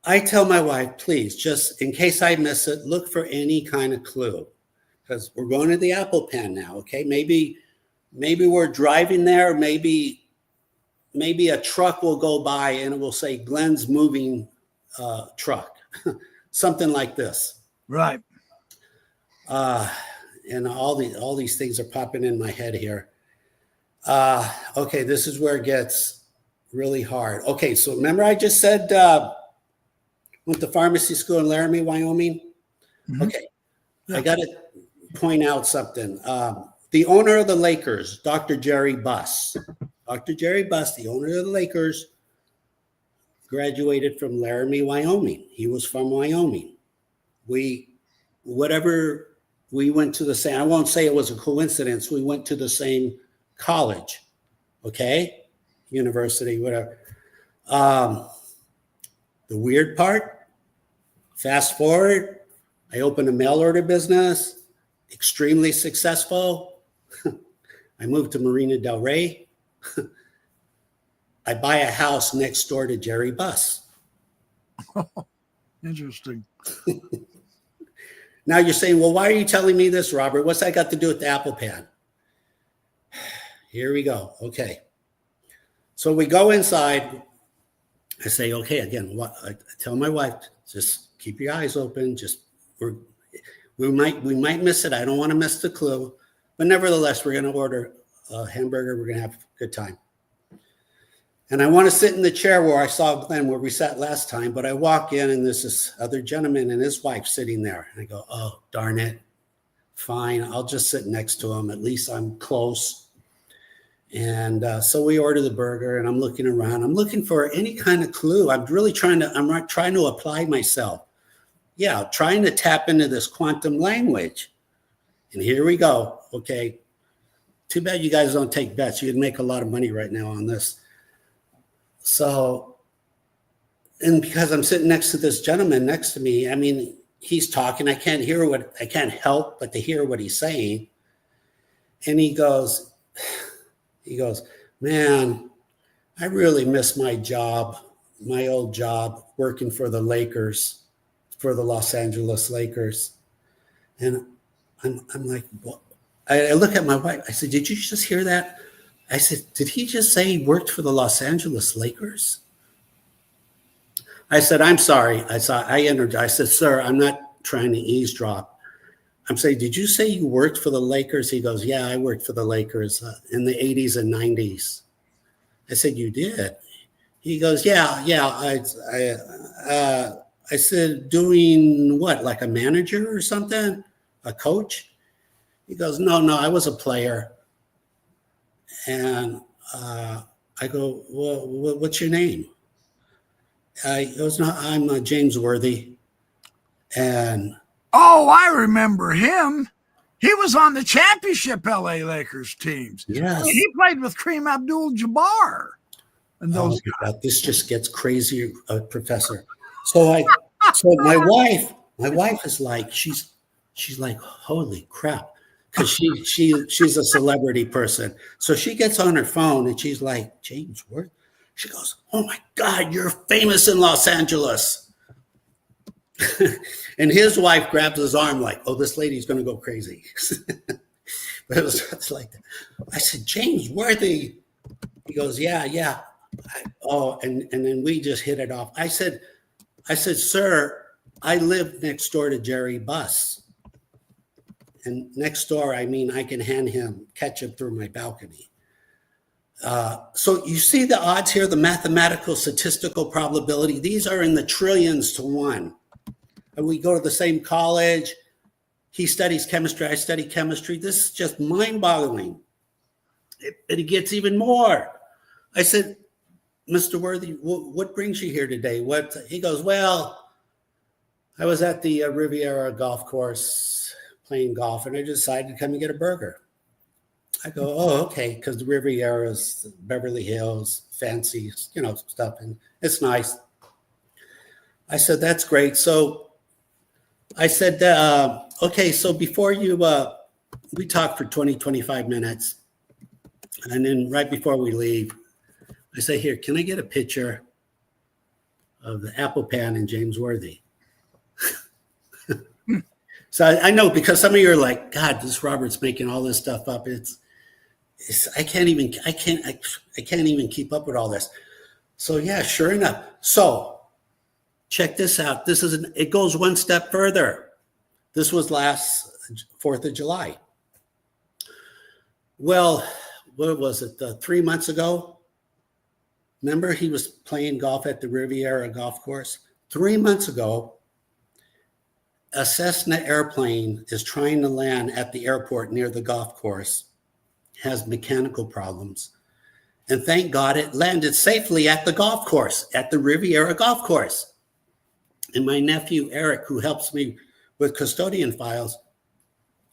I tell my wife, please, just in case I miss it, look for any kind of clue, because we're going to the Apple Pen now. Okay, maybe we're driving there. Maybe a truck will go by and it will say Glenn's moving truck, something like this. Right. And all these things are popping in my head here. Okay, this is where it gets really hard. Okay, so remember I just said went to pharmacy school in Laramie, Wyoming? Mm-hmm. Okay, yeah. I got to point out something. The owner of the Lakers, Dr. Jerry Buss. Dr. Jerry Buss, the owner of the Lakers, graduated from Laramie, Wyoming. He was from Wyoming. We went to the same, I won't say it was a coincidence, we went to the same college, okay? University, whatever. The weird part, fast forward, I opened a mail order business, extremely successful. I moved to Marina Del Rey. I buy a house next door to Jerry Buss. Interesting. Now you're saying, well, why are you telling me this, Robert? What's that got to do with the Apple Pen? Here we go. Okay. So we go inside. I say, okay, again, I tell my wife, just keep your eyes open. We might miss it. I don't want to miss the clue. But nevertheless, we're going to order a hamburger. We're going to have a good time. And I want to sit in the chair where I saw Glenn, where we sat last time. But I walk in and there's this other gentleman and his wife sitting there. And I go, oh, darn it. Fine. I'll just sit next to him. At least I'm close. And so we order the burger and I'm looking around. I'm looking for any kind of clue. I'm trying to apply myself. Yeah, trying to tap into this quantum language. And here we go. Okay. Too bad you guys don't take bets. You'd make a lot of money right now on this. So, and because I'm sitting next to this gentleman next to me, I mean, he's talking. I can't help but to hear what he's saying. And he goes, man, I really miss my job, my old job, working for the Lakers, for the Los Angeles Lakers. And I'm like, what? I look at my wife. I said, did you just hear that? I said, did he just say he worked for the Los Angeles Lakers? I said, I'm sorry. I said, sir, I'm not trying to eavesdrop. I'm saying, did you say you worked for the Lakers? He goes, yeah, I worked for the Lakers in the 80s and 90s. I said, you did? He goes, yeah. I said, doing what, like a manager or something? A coach? He goes, no, I was a player. And I go, well, what's your name? He goes, no, I'm James Worthy. And oh, I remember him. He was on the championship LA Lakers teams. Yes. He played with Kareem Abdul-Jabbar. And those guys. This just gets crazier, Professor. So my wife is like, she's like, holy crap. Because she's a celebrity person. So she gets on her phone and she's like, James Worth. She goes, "Oh my God, you're famous in Los Angeles." And his wife grabs his arm like, "Oh, this lady's going to go crazy." But it was just like that. I said, "James Worthy." He goes, "Yeah, yeah." And then we just hit it off. I said, "Sir, I live next door to Jerry Buss." And next door, I mean, I can hand him ketchup through my balcony. So you see the odds here, the mathematical statistical probability. These are in the trillions to one. And we go to the same college. He studies chemistry. I study chemistry. This is just mind-boggling. And it gets even more. I said, "Mr. Worthy, what brings you here today?" He goes, "Well, I was at the Riviera golf course playing golf, and I decided to come and get a burger." I go, "Oh, okay," because the Riviera is Beverly Hills, fancy, stuff, and it's nice. I said, "That's great." So I said, "Okay, so before you, we talked for 20, 25 minutes, and then right before we leave, I say, here, can I get a picture of the apple pan and James Worthy?" So I know, because some of you are like, "God, this Robert's making all this stuff up." I can't even keep up with all this. So yeah, sure enough. So check this out. It goes one step further. This was last 4th of July. Well, what was it? 3 months ago? Remember, he was playing golf at the Riviera golf course? 3 months ago, a Cessna airplane is trying to land at the airport near the golf course, has mechanical problems. And thank God it landed safely at the golf course, at the Riviera golf course. And my nephew, Eric, who helps me with custodian files,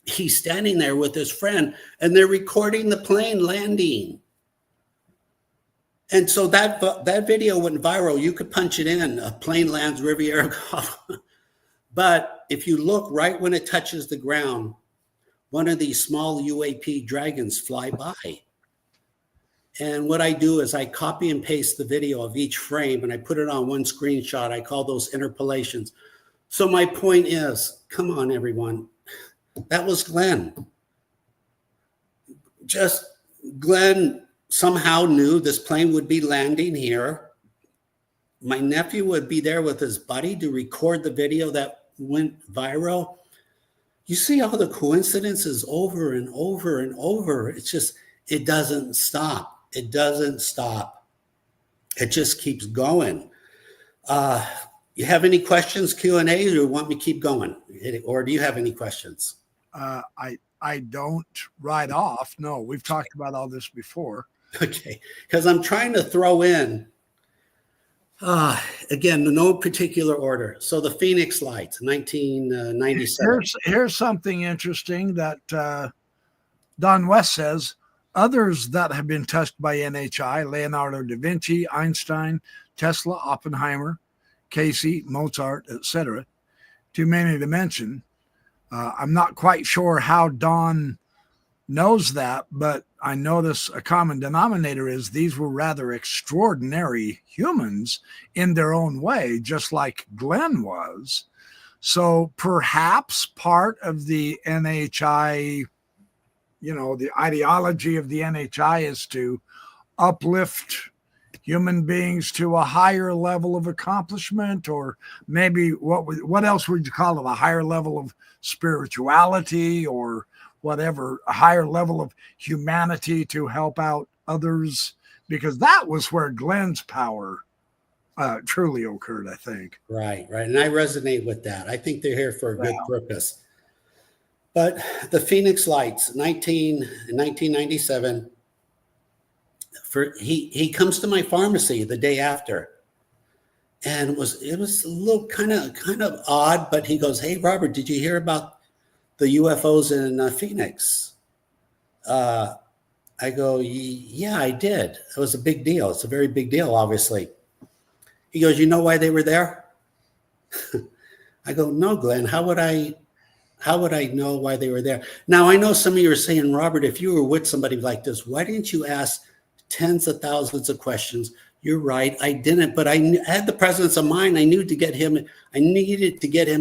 he's standing there with his friend, and they're recording the plane landing. And so that video went viral. You could punch it in, a plane lands Riviera golf. But if you look right when it touches the ground, one of these small UAP dragons fly by. And what I do is I copy and paste the video of each frame, and I put it on one screenshot. I call those interpolations. So my point is, come on, everyone. That was Glenn. Glenn somehow knew this plane would be landing here. My nephew would be there with his buddy to record the video that went viral. You see all the coincidences over and over and over. It's just, it doesn't stop. It doesn't stop. It just keeps going. You have any questions, Q&A, or want me to keep going? Or do you have any questions? I don't right off. No, we've talked about all this before. Okay, because I'm trying to throw in, again, no particular order. So the Phoenix Lights, 1997. Here's something interesting that Don West says. Others that have been touched by NHI: Leonardo da Vinci, Einstein, Tesla, Oppenheimer, Casey, Mozart, etc. Too many to mention. I'm not quite sure how Don knows that, but I notice a common denominator is these were rather extraordinary humans in their own way, just like Glenn was. So perhaps part of the NHI, the ideology of the NHI is to uplift human beings to a higher level of accomplishment, or maybe what else would you call it? A higher level of spirituality, or whatever, a higher level of humanity to help out others, because that was where Glenn's power truly occurred, I think. Right. And I resonate with that. I think they're here for a good purpose. But the Phoenix Lights, 1997, he comes to my pharmacy the day after, and it was a little kind of odd, but he goes, "Hey, Robert, did you hear about the UFOs in Phoenix?" I go, "Yeah, I did. It was a big deal. It's a very big deal, obviously." He goes, "You know why they were there?" I go, "No, Glenn, how would I know why they were there?" Now, I know some of you are saying, "Robert, if you were with somebody like this, why didn't you ask tens of thousands of questions? You're right. I didn't, but I had the presence of mind. I needed to get him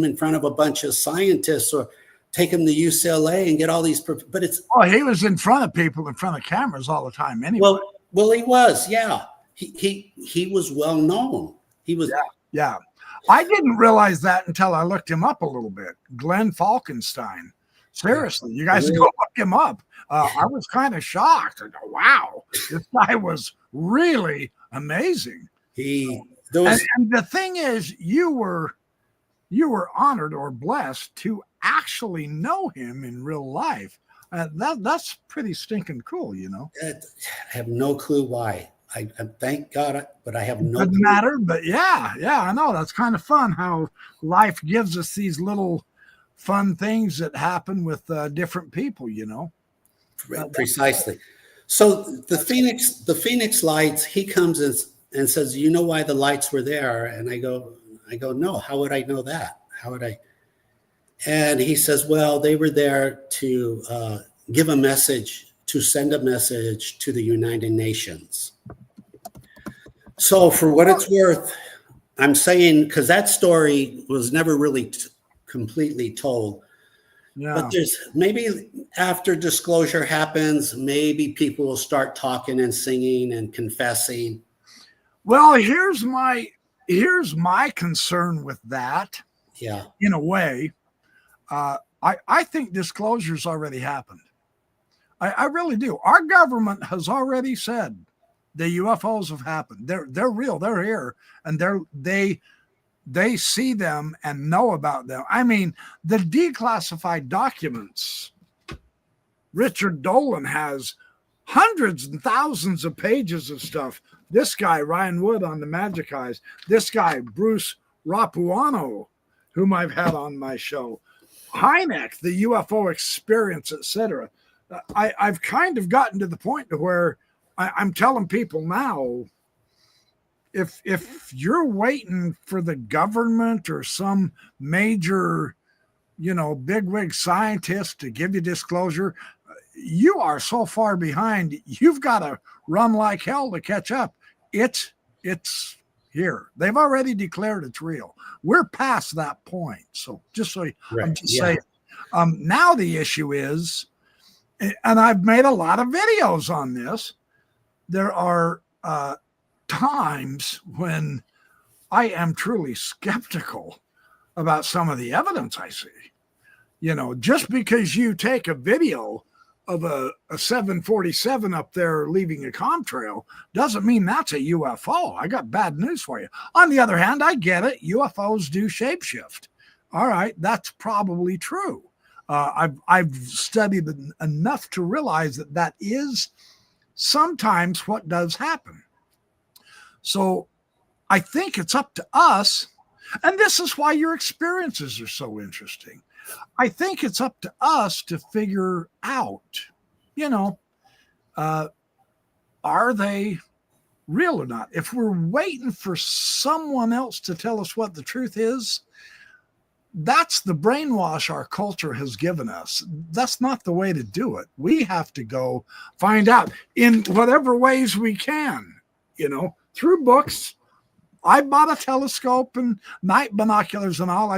in front of a bunch of scientists or take him to UCLA and get all these. But it's he was in front of people, in front of cameras all the time. Anyway, well, he was. Yeah, he was well known. He was. Yeah. I didn't realize that until I looked him up a little bit. Glenn Falkenstein. Seriously, you guys go look him up. I was kind of shocked. I go, wow, this guy was really amazing. And the thing is, you were honored or blessed to actually know him in real life. That's pretty stinking cool, you know. I have no clue why. I thank God, but I have no Doesn't clue. matter, but yeah, I know. That's kind of fun how life gives us these little fun things that happen with different people, you know. Precisely. So the Phoenix lights, he comes and says, you know why the lights were there? And I go, no, how would I know that? How would I? And he says, well, they were there to give a message, to send a message to the United Nations. So for what it's worth, I'm saying, because that story was never really completely told. Yeah. But there's maybe after disclosure happens, maybe people will start talking and singing and confessing. Well, here's my concern with that. Yeah. In a way, I think disclosure's already happened. I really do. Our government has already said the UFOs have happened. They're real. They're here, and they see them and know about them. I mean, the declassified documents. Richard Dolan has hundreds and thousands of pages of stuff. This guy, Ryan Wood on the Magic Eyes. This guy, Bruce Rapuano, whom I've had on my show. Hynek, the UFO experience, etc. I've kind of gotten to the point to where I'm telling people now, if you're waiting for the government or some major, bigwig scientist to give you disclosure, you are so far behind. You've got to run like hell to catch up. It's here. They've already declared it's real. We're past that point. So I'm just saying. Now the issue is, and I've made a lot of videos on this, there are times when I am truly skeptical about some of the evidence I see. Just because you take a video of a 747 up there leaving a contrail doesn't mean that's a UFO. I got bad news for you. On the other hand, I get it. UFOs do shapeshift. All right, that's probably true. I've studied enough to realize that is sometimes what does happen. So I think it's up to us, and this is why your experiences are so interesting. I think it's up to us to figure out, are they real or not? If we're waiting for someone else to tell us what the truth is, that's the brainwash our culture has given us. That's not the way to do it. We have to go find out in whatever ways we can, through books. I bought a telescope and night binoculars and all.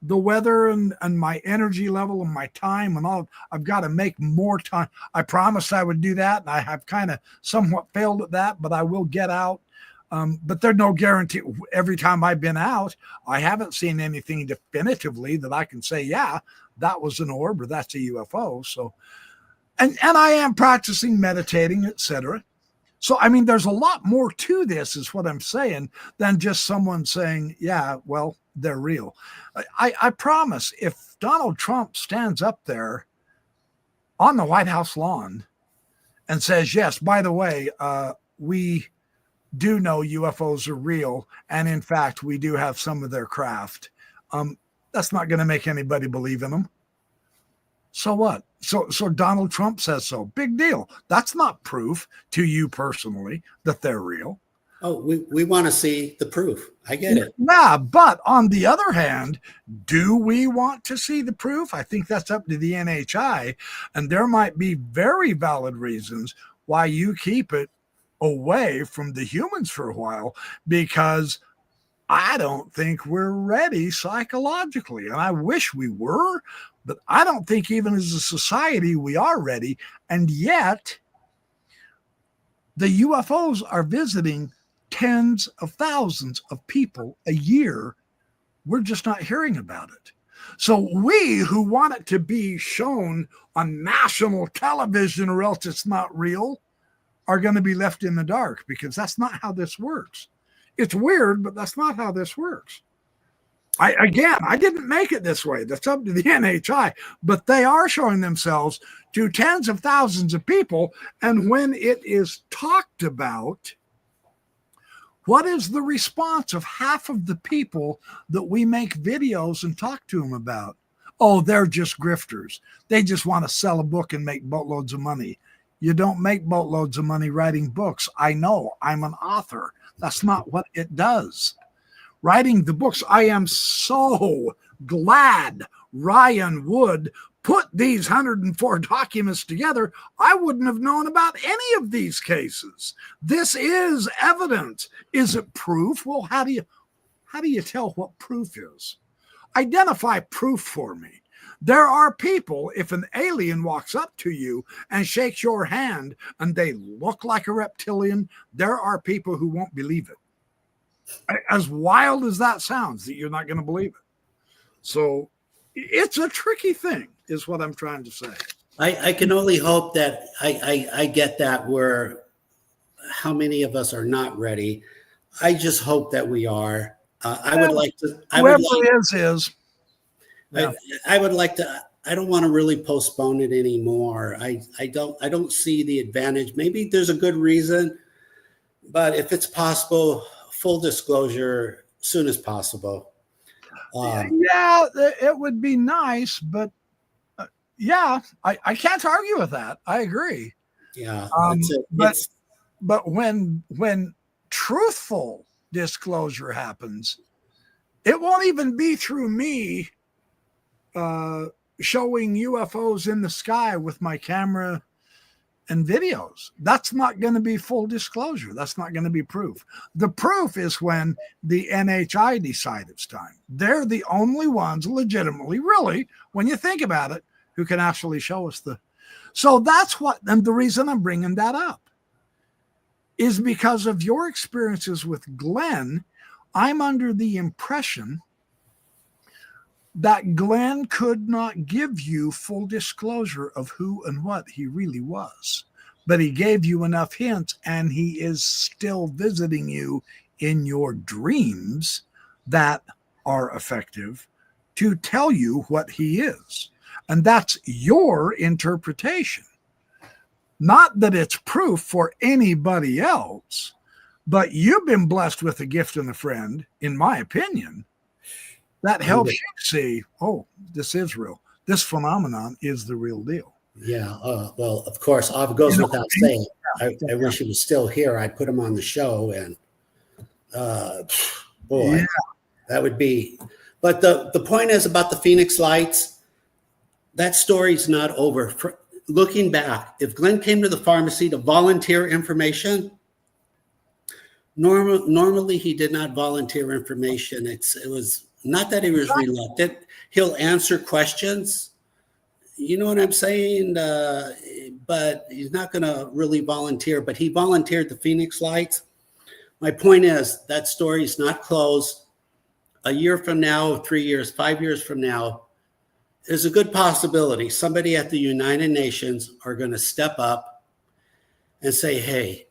The weather and my energy level and my time and all, I've got to make more time. I promised I would do that, and I have kind of somewhat failed at that, but I will get out. But there's no guarantee. Every time I've been out, I haven't seen anything definitively that I can say, yeah, that was an orb or that's a UFO. So, and I am practicing meditating, etc. So, I mean, there's a lot more to this, is what I'm saying, than just someone saying, yeah, well, they're real. I promise, if Donald Trump stands up there on the White House lawn and says, yes, by the way, we do know UFOs are real, and in fact, we do have some of their craft, that's not going to make anybody believe in them. So what? So Donald Trump says so. Big deal. That's not proof to you personally that they're real. Oh, we want to see the proof. I get it. Yeah, but on the other hand, do we want to see the proof? I think that's up to the NHI, and there might be very valid reasons why you keep it away from the humans for a while, because I don't think we're ready psychologically. And I wish we were, but I don't think even as a society we are ready. And yet the UFOs are visiting tens of thousands of people a year. We're just not hearing about it. So we who want it to be shown on national television or else it's not real are going to be left in the dark, because that's not how this works. It's weird, but that's not how this works. I didn't make it this way. That's up to the NHI, but they are showing themselves to tens of thousands of people. And when it is talked about, what is the response of half of the people that we make videos and talk to them about? Oh, they're just grifters. They just want to sell a book and make boatloads of money. You don't make boatloads of money writing books. I know, I'm an author. That's not what it does. Writing the books, I am so glad Ryan Wood put these 104 documents together. I wouldn't have known about any of these cases. This is evidence. Is it proof? Well, how do you tell what proof is? Identify proof for me. There are people, if an alien walks up to you and shakes your hand and they look like a reptilian, there are people who won't believe it. As wild as that sounds, that you're not going to believe it. So it's a tricky thing, is what I'm trying to say. I can only hope that I get that, where how many of us are not ready. I just hope that we are. I would like to. Whoever is. Yeah. I would like to. I don't want to really postpone it anymore. I don't see the advantage. Maybe there's a good reason, but if it's possible, full disclosure soon as possible. Yeah, it would be nice, but yeah, I can't argue with that. I agree. Yeah, but when truthful disclosure happens, it won't even be through me showing UFOs in the sky with my camera and videos. That's not going to be full disclosure. That's not going to be proof. The proof is when the NHI decide it's time. They're the only ones legitimately, really, when you think about it, who can actually show us the. So that's what, and the reason I'm bringing that up is because of your experiences with Glenn. I'm under the impression that Glenn could not give you full disclosure of who and what he really was, but he gave you enough hints, and he is still visiting you in your dreams that are effective to tell you what he is. And that's your interpretation. Not that it's proof for anybody else, but you've been blessed with a gift and a friend, in my opinion, that helps you see, oh, this is real. This phenomenon is the real deal. Yeah. Well, of course, it goes without saying. I wish he was still here. I'd put him on the show, and boy, that would be. But the point is about the Phoenix Lights. That story's not over. Looking back, if Glenn came to the pharmacy to volunteer information, normally he did not volunteer information. It was not that he was reluctant. He'll answer questions. You know what I'm saying? But he's not going to really volunteer. But he volunteered the Phoenix Lights. My point is that story is not closed. A year from now, 3 years, 5 years from now, there's a good possibility somebody at the United Nations are going to step up and say, hey,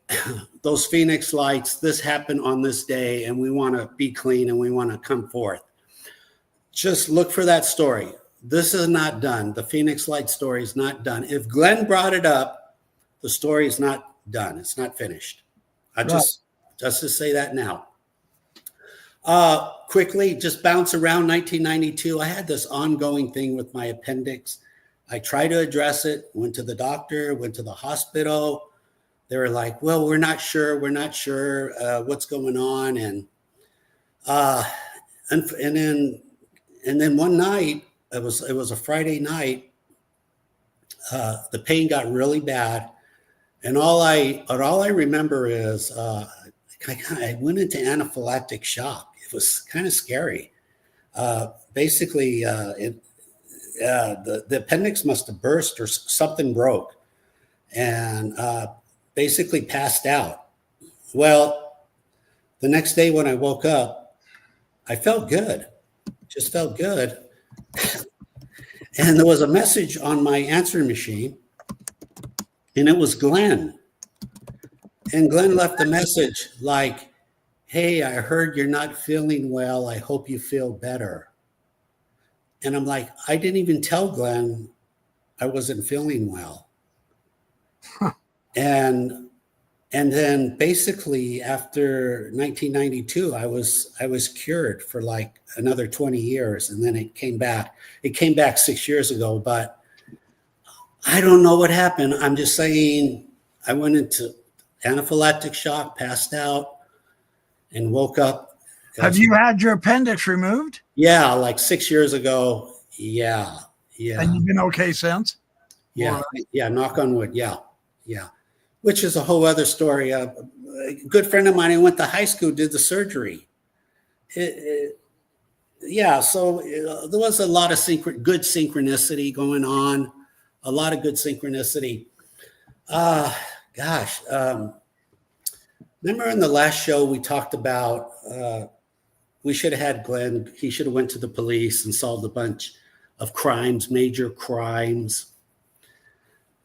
those Phoenix Lights, this happened on this day, and we want to be clean and we want to come forth. Just look for that story. This is not done. The Phoenix Light story is not done. If Glenn brought it up, the story is not done. It's not finished. Just to say that now. Quickly, just bounce around 1992. I had this ongoing thing with my appendix. I tried to address it, went to the doctor, went to the hospital. They were like, well, we're not sure what's going on. And then one night, it was a Friday night, the pain got really bad. And all I remember is I went into anaphylactic shock. It was kind of scary. Basically, the appendix must have burst or something broke, and basically passed out. Well, the next day when I woke up, I felt good, just felt good. And there was a message on my answering machine, and it was Glenn. And Glenn left a message like, "Hey, I heard you're not feeling well. I hope you feel better." And I'm like, I didn't even tell Glenn I wasn't feeling well. Huh. And then basically after 1992, I was cured for like another 20 years. And then it came back. It came back 6 years ago, but I don't know what happened. I'm just saying I went into anaphylactic shock, passed out, and woke up. Have you had your appendix removed? Yeah, like 6 years ago. Yeah. And you've been okay since? Yeah. Yeah. Knock on wood. Yeah. Which is a whole other story. A good friend of mine, I went to high school, did the surgery. Yeah. So there was a lot of good synchronicity going on. A lot of good synchronicity. Gosh. Remember in the last show we talked about we should have had Glenn. He should have went to the police and solved a bunch of crimes, major crimes.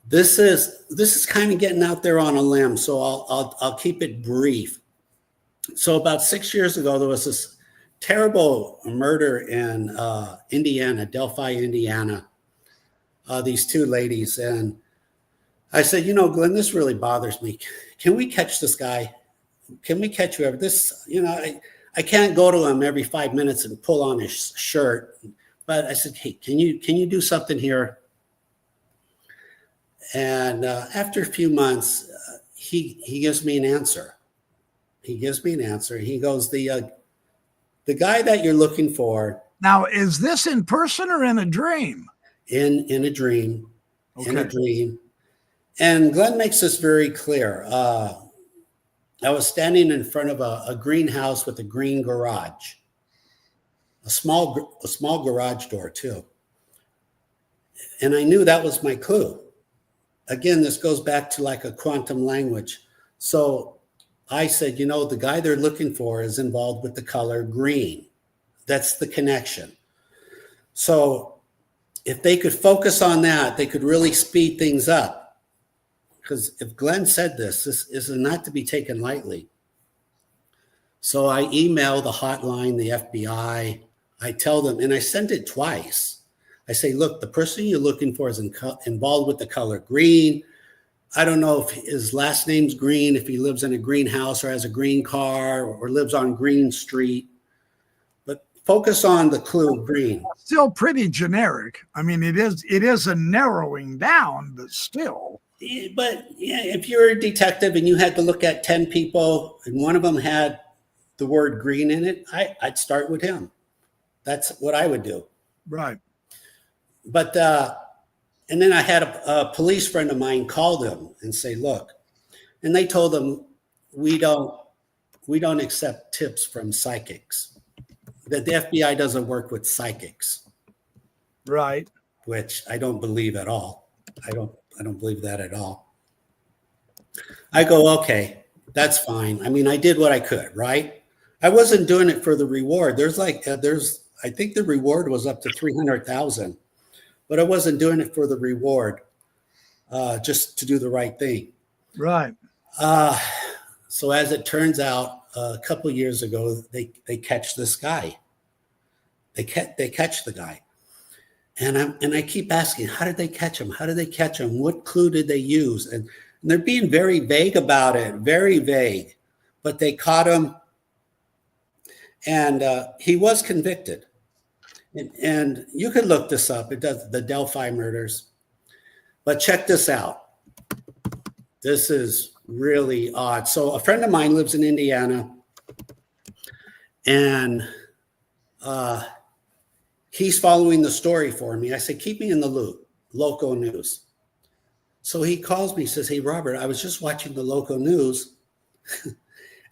This is kind of getting out there on a limb, so I'll keep it brief. So about 6 years ago, there was this terrible murder in Indiana, Delphi, Indiana. These two ladies, and I said, Glenn, this really bothers me. Can we catch this guy? Can we catch whoever? This, I can't go to him every 5 minutes and pull on his shirt. But I said, hey, can you do something here? And after a few months, he gives me an answer. He goes, the guy that you're looking for. Now, is this in person or in a dream? In a dream. Okay. In a dream. And Glenn makes this very clear. I was standing in front of a greenhouse with a green garage, a small garage door too. And I knew that was my clue. Again, this goes back to like a quantum language. So I said, the guy they're looking for is involved with the color green. That's the connection. So if they could focus on that, they could really speed things up. Because if Glenn said this is not to be taken lightly. So I email the hotline, the FBI. I tell them, and I sent it twice. I say, look, the person you're looking for is involved with the color green. I don't know if his last name's Green, if he lives in a greenhouse or has a green car or lives on Green Street. But focus on the clue green. Still pretty generic. I mean, it is a narrowing down, but still. But yeah, if you're a detective and you had to look at 10 people and one of them had the word green in it, I'd start with him. That's what I would do. Right. But, and then I had a police friend of mine call them and say, look, and they told them, we don't accept tips from psychics. That the FBI doesn't work with psychics. Right. Which I don't believe at all. I don't believe that at all. I go, okay, that's fine. I mean, I did what I could, right? I wasn't doing it for the reward. I think the reward was up to 300,000, but I wasn't doing it for the reward, just to do the right thing. Right. So as it turns out, a couple of years ago, they catch this guy. They catch the guy. And I keep asking, how did they catch him? How did they catch him? What clue did they use? And they're being very vague about it, very vague. But they caught him, and he was convicted. And you could look this up. It does the Delphi murders. But check this out. This is really odd. So a friend of mine lives in Indiana, and he's following the story for me. I said, keep me in the loop, local news. So he calls me, says, "Hey, Robert, I was just watching the local news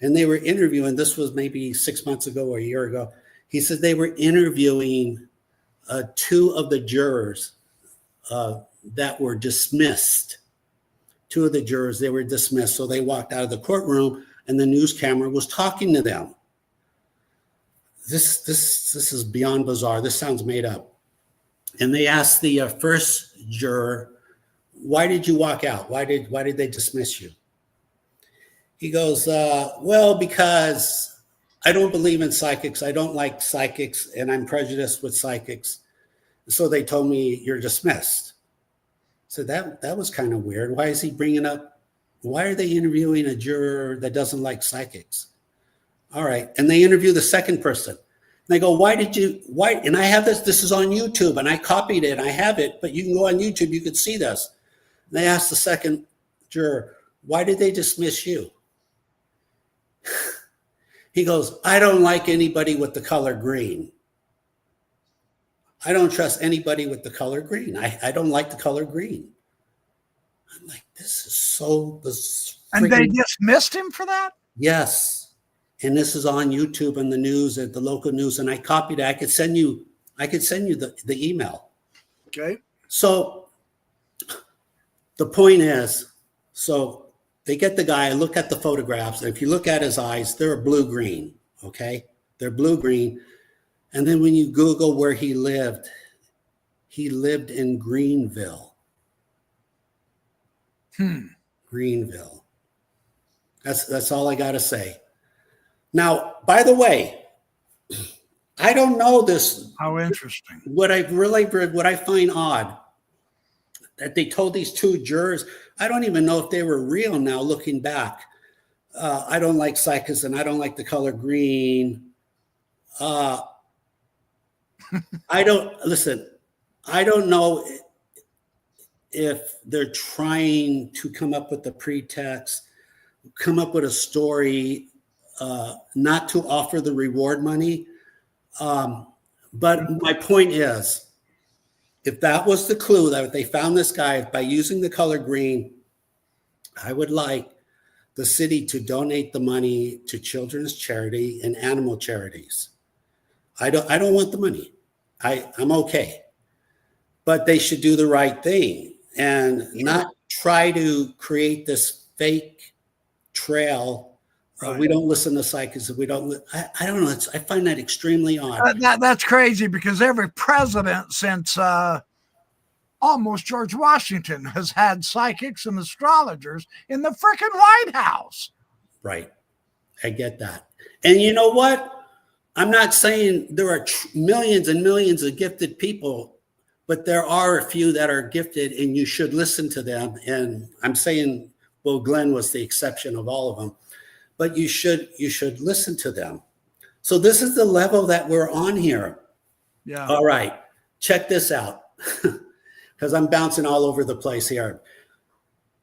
and they were interviewing," this was maybe 6 months ago or a year ago. He said they were interviewing 2 of the jurors that were dismissed. 2 of the jurors, they were dismissed. So they walked out of the courtroom and the news camera was talking to them. This is beyond bizarre. This sounds made up. And they asked the first juror, "Why did you walk out? Why did they dismiss you?" He goes, "Well, because I don't believe in psychics. I don't like psychics, and I'm prejudiced with psychics. So they told me you're dismissed." So that was kind of weird. Why is he bringing up? Why are they interviewing a juror that doesn't like psychics? All right, and they interview the second person. And they go, why? And I have this is on YouTube, and I copied it, and I have it, but you can go on YouTube, you can see this. And they asked the second juror, "Why did they dismiss you?" He goes, "I don't like anybody with the color green. I don't trust anybody with the color green. I don't like the color green." I'm like, this is so bizarre. And they dismissed him for that? Yes. And this is on YouTube and the news, at the local news, and I copied it. I could send you the email. Okay. So the point is, so they get the guy, I look at the photographs, and if you look at his eyes, they're blue-green, okay? They're blue-green. And then when you Google where he lived in Greenville. Greenville. That's all I got to say. Now, by the way, I don't know this. How interesting. What I find odd, that they told these 2 jurors, I don't even know if they were real now looking back. I don't like psychics and I don't like the color green. I don't know if they're trying to come up with a pretext, come up with a story, not to offer the reward money. But my point is, if that was the clue, that they found this guy by using the color green, I would like the city to donate the money to children's charity and animal charities. I don't want the money. I'm okay. But they should do the right thing and not try to create this fake trail. Right. We don't listen to psychics. We don't. I don't know. I find that extremely odd. That's crazy, because every president since almost George Washington has had psychics and astrologers in the freaking White House. Right. I get that. And you know what? I'm not saying there are millions and millions of gifted people, but there are a few that are gifted, and you should listen to them. And I'm saying, well, Glenn was the exception of all of them. But you should listen to them. So this is the level that we're on here. Yeah. All right. Check this out, because I'm bouncing all over the place here.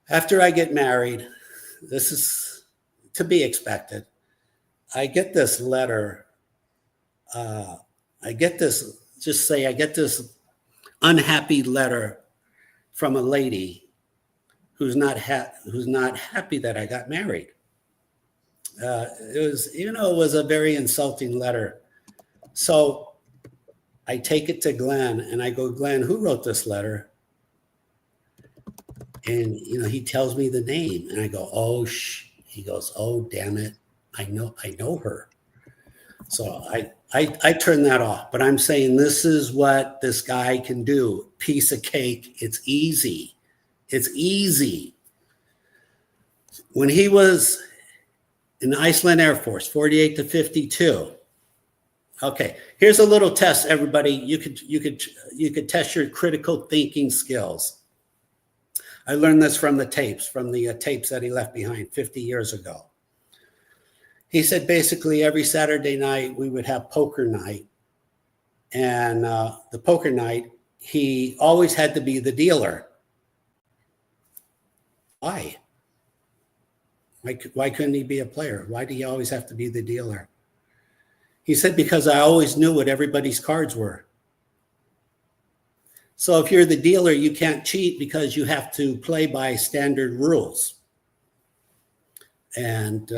After I get married, this is to be expected. I get this letter. I get this unhappy letter from a lady who's not happy that I got married. It was a very insulting letter. So I take it to Glenn and I go, "Glenn, who wrote this letter?" And, he tells me the name, and I go, he goes, "Oh, damn it. I know her." So I turn that off, but I'm saying this is what this guy can do. Piece of cake. It's easy. It's easy. When he was in the Iceland Air Force, 48 to 52. Okay, here's a little test, everybody. You could test your critical thinking skills. I learned this from the tapes that he left behind 50 years ago. He said basically every Saturday night we would have poker night, and the poker night, he always had to be the dealer. Why? Why couldn't he be a player? Why do you always have to be the dealer? He said, because I always knew what everybody's cards were. So if you're the dealer, you can't cheat because you have to play by standard rules. And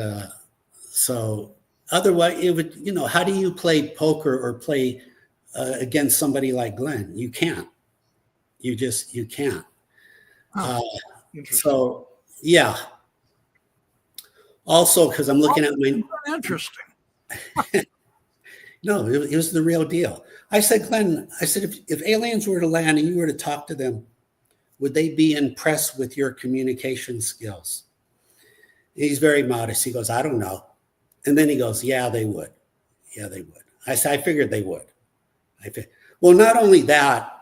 so otherwise, it would, how do you play poker or play against somebody like Glenn? You can't. You can't. So, yeah. Also, because I'm looking at my... Interesting. No, it was the real deal. I said, Glenn, if aliens were to land and you were to talk to them, would they be impressed with your communication skills? He's very modest. He goes, I don't know. And then he goes, yeah, they would. Yeah, they would. I said, I figured they would. Well, not only that,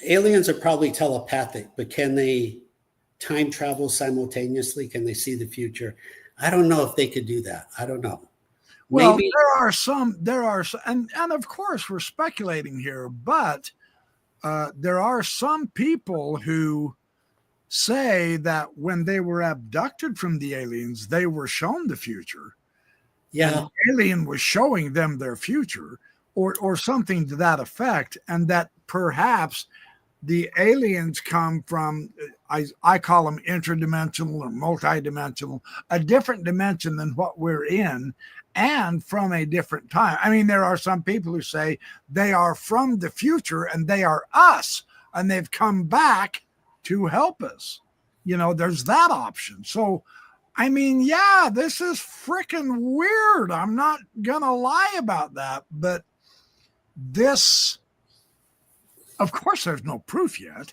aliens are probably telepathic, but can they time travel simultaneously? Can they see the future? I don't know if they could do that. I don't know. Well, Maybe. there are some, and of course we're speculating here, but there are some people who say that when they were abducted from the aliens, they were shown the future. Yeah. And the alien was showing them their future or something to that effect. And that perhaps the aliens come from, I call them interdimensional or multidimensional, a different dimension than what we're in, and from a different time. I mean, there are some people who say they are from the future and they are us, and they've come back to help us. There's that option. So, I mean, yeah, this is freaking weird. I'm not going to lie about that. But this, of course, there's no proof yet.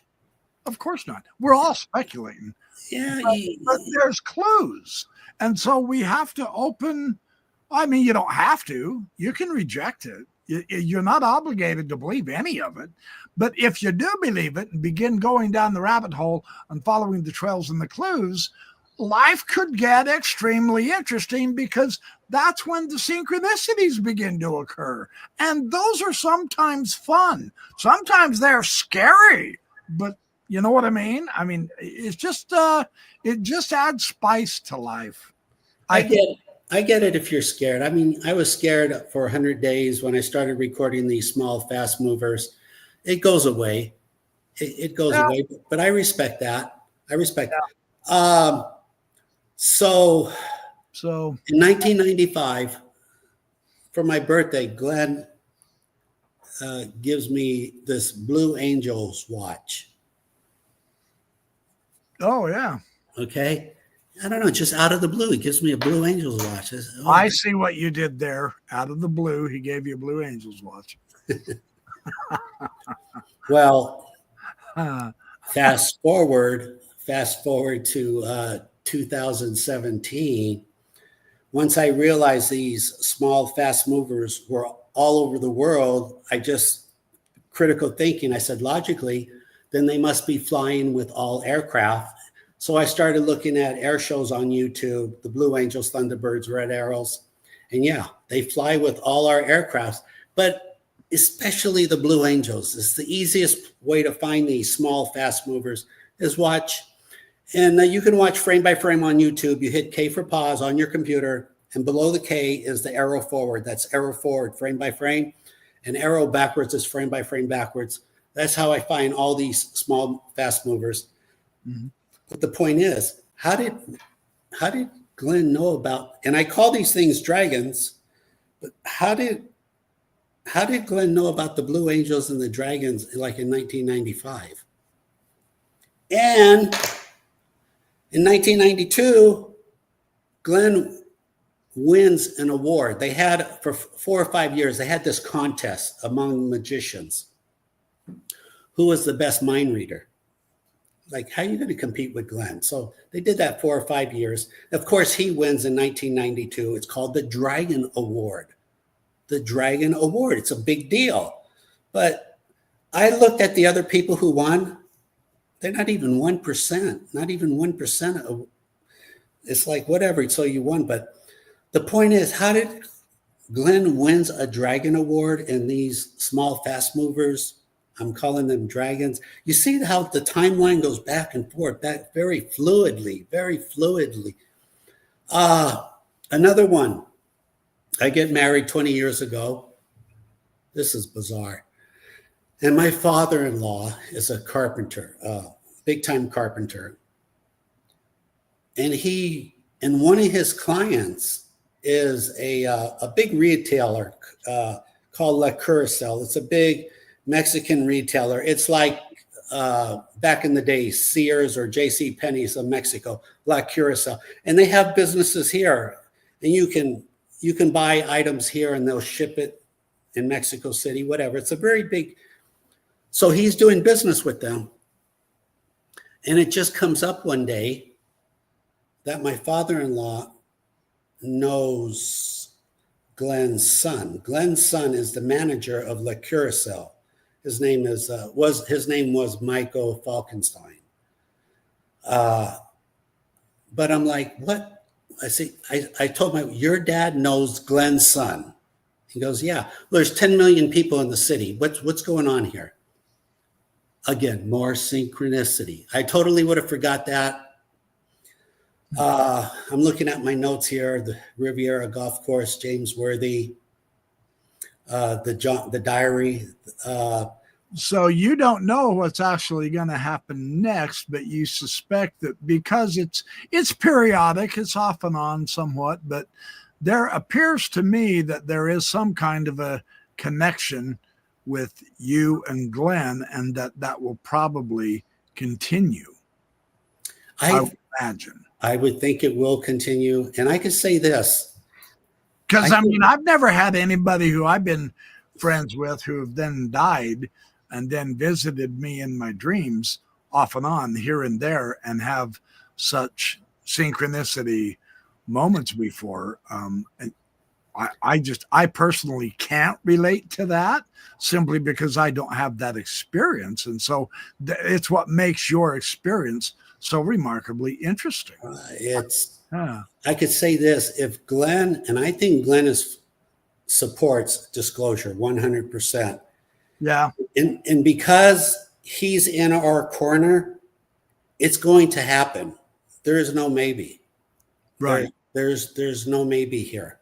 Of course not. We're all speculating. Yeah. But there's clues. And so we have to open. I mean, you don't have to. You can reject it. You're not obligated to believe any of it. But if you do believe it and begin going down the rabbit hole and following the trails and the clues, life could get extremely interesting, because that's when the synchronicities begin to occur. And those are sometimes fun. Sometimes they're scary, but you know what I mean? I mean, it's just, it just adds spice to life. I get it if you're scared. I mean, I was scared for 100 days when I started recording these small, fast movers. It goes away. It goes away. But I respect that. So in 1995, for my birthday, Glenn gives me this Blue Angels watch. Oh, yeah. Okay. I don't know, just out of the blue, he gives me a Blue Angels watch. I see what you did there. Out of the blue, he gave you a Blue Angels watch. Well, fast forward to 2017. Once I realized these small, fast movers were all over the world, critical thinking, I said, logically, then they must be flying with all aircraft. So I started looking at air shows on YouTube, the Blue Angels, Thunderbirds, Red Arrows. And yeah, they fly with all our aircrafts, but especially the Blue Angels. It's the easiest way to find these small, fast movers is watch. And you can watch frame by frame on YouTube. You hit K for pause on your computer, and below the K is the arrow forward. That's arrow forward, frame by frame. And arrow backwards is frame by frame backwards. That's how I find all these small, fast movers. Mm-hmm. But the point is, how did Glenn know about, and I call these things dragons, but how did Glenn know about the Blue Angels and the dragons like in 1995? And in 1992, Glenn wins an award. They had, for 4 or 5 years, they had this contest among magicians. Who was the best mind reader? Like, how are you going to compete with Glenn? So they did that 4 or 5 years. Of course, he wins in 1992. It's called the Dragon Award. The Dragon Award. It's a big deal. But I looked at the other people who won. They're not even 1%. Not even 1% of. It's like, whatever, so you won. But the point is, how did Glenn wins a Dragon Award in these small, fast movers? I'm calling them dragons. You see how the timeline goes back and forth, that very fluidly, very fluidly. Another one. I get married 20 years ago. This is bizarre. And my father-in-law is a carpenter, big-time carpenter. And one of his clients is a big retailer called La Curacao. It's a big Mexican retailer. It's like back in the day, Sears or J.C. Penney's of Mexico, La Curacao. And they have businesses here. And you can buy items here and they'll ship it in Mexico City, whatever. It's a very big. So he's doing business with them. And it just comes up one day that my father-in-law knows Glenn's son. Glenn's son is the manager of La Curacao. His name was Michael Falkenstein. But I'm like, what? I told him, your dad knows Glenn's son. He goes, yeah. Well, there's 10 million people in the city. What's going on here? Again, more synchronicity. I totally would have forgot that. I'm looking at my notes here. The Riviera Golf Course, James Worthy, the diary. So you don't know what's actually going to happen next, but you suspect that because it's periodic, it's off and on somewhat, but there appears to me that there is some kind of a connection with you and Glenn, and that will probably continue. I would imagine. I would think it will continue. And I could say this. Because I've never had anybody who I've been friends with who have then died and then visited me in my dreams off and on here and there and have such synchronicity moments before. And I personally can't relate to that simply because I don't have that experience. And so it's what makes your experience so remarkably interesting. I could say this, if Glenn, and I think Glenn supports disclosure 100%. Yeah. And because he's in our corner, it's going to happen. There is no maybe. Right. There's no maybe here.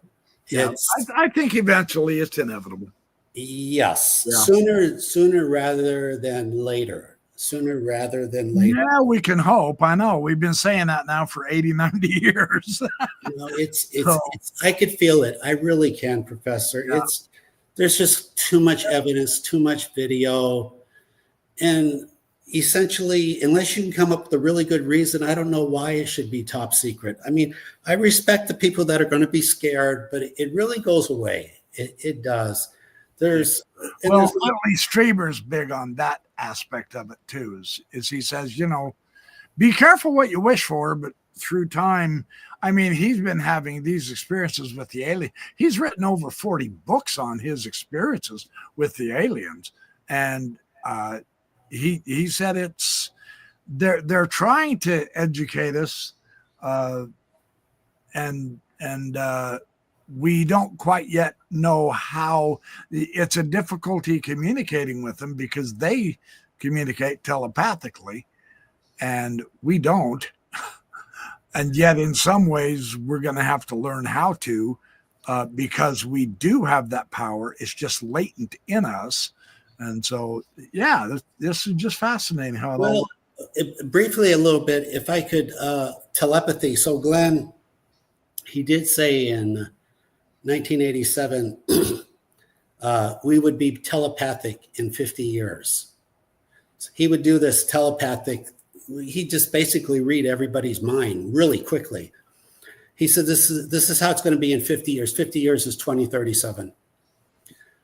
Yeah. I think eventually it's inevitable. Yes. Yeah. Sooner rather than later. Sooner rather than later. Yeah, we can hope. I know. We've been saying that now for 80, 90 years. I could feel it. I really can, Professor. Yeah. There's just too much evidence, too much video. And essentially, unless you can come up with a really good reason, I don't know why it should be top secret. I mean, I respect the people that are going to be scared, but it really goes away. It does. Lee Strieber's big on that aspect of it too, is he says, be careful what you wish for, but through time, I mean, he's been having these experiences with the alien. He's written over 40 books on his experiences with the aliens. And he said they're trying to educate us and we don't quite yet know how. It's a difficulty communicating with them because they communicate telepathically and we don't. And yet in some ways we're going to have to learn how to, because we do have that power. It's just latent in us. And so, yeah, this is just fascinating how it all works. Briefly a little bit, if I could, telepathy. So Glenn, he did say in 1987, we would be telepathic in 50 years. So he would do this telepathic. He just basically read everybody's mind really quickly. He said, this is how it's going to be in 50 years. 50 years is 2037.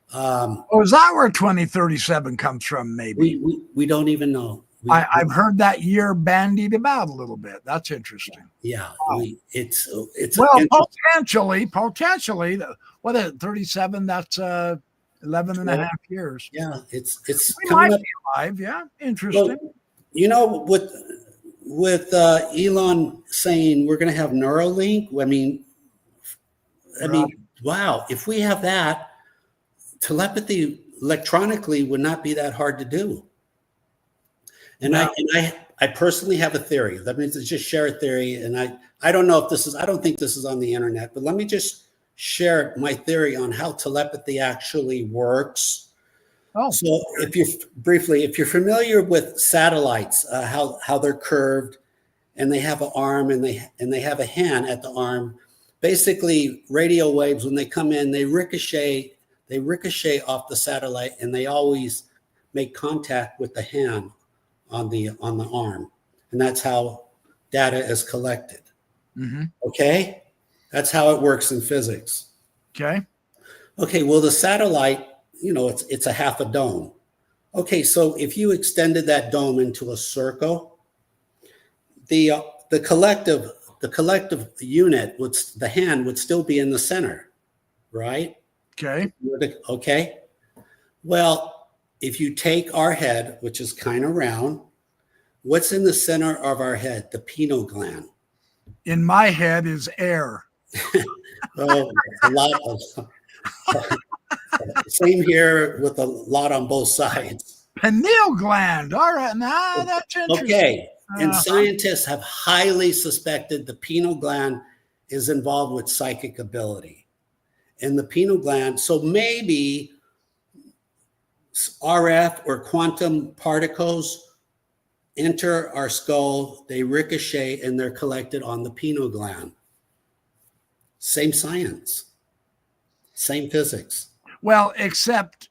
Is that where 2037 comes from? Maybe we don't even know. I've heard that year bandied about a little bit. That's interesting. Yeah, it's potentially. What is it? 37? That's 11 and a half years. Yeah, it's we might be alive. Yeah, interesting. Well, with Elon saying we're going to have Neuralink. I mean, wow! If we have that, telepathy electronically would not be that hard to do. And I personally have a theory. Let me just share a theory. And I don't know if I don't think this is on the internet, but let me just share my theory on how telepathy actually works. Oh, So if you're familiar with satellites, how they're curved, and they have an arm and they have a hand at the arm. Basically, radio waves, when they come in, they ricochet off the satellite, and they always make contact with the hand on the arm, and that's how data is collected. mm-hmm. Okay, that's how it works in physics. Okay. Okay, well, the satellite, it's a half a dome. Okay, so if you extended that dome into a circle, the collective unit the hand would still be in the center, right? Okay. Okay. Well, if you take our head, which is kind of round, what's in the center of our head? The pineal gland. In my head is air. Oh, a lot of same here with a lot on both sides. Pineal gland. All right. Now that's interesting. Okay. And scientists have highly suspected the pineal gland is involved with psychic ability. And the pineal gland, so maybe RF or quantum particles enter our skull, they ricochet, and they're collected on the pineal gland. Same science, same physics. Well, except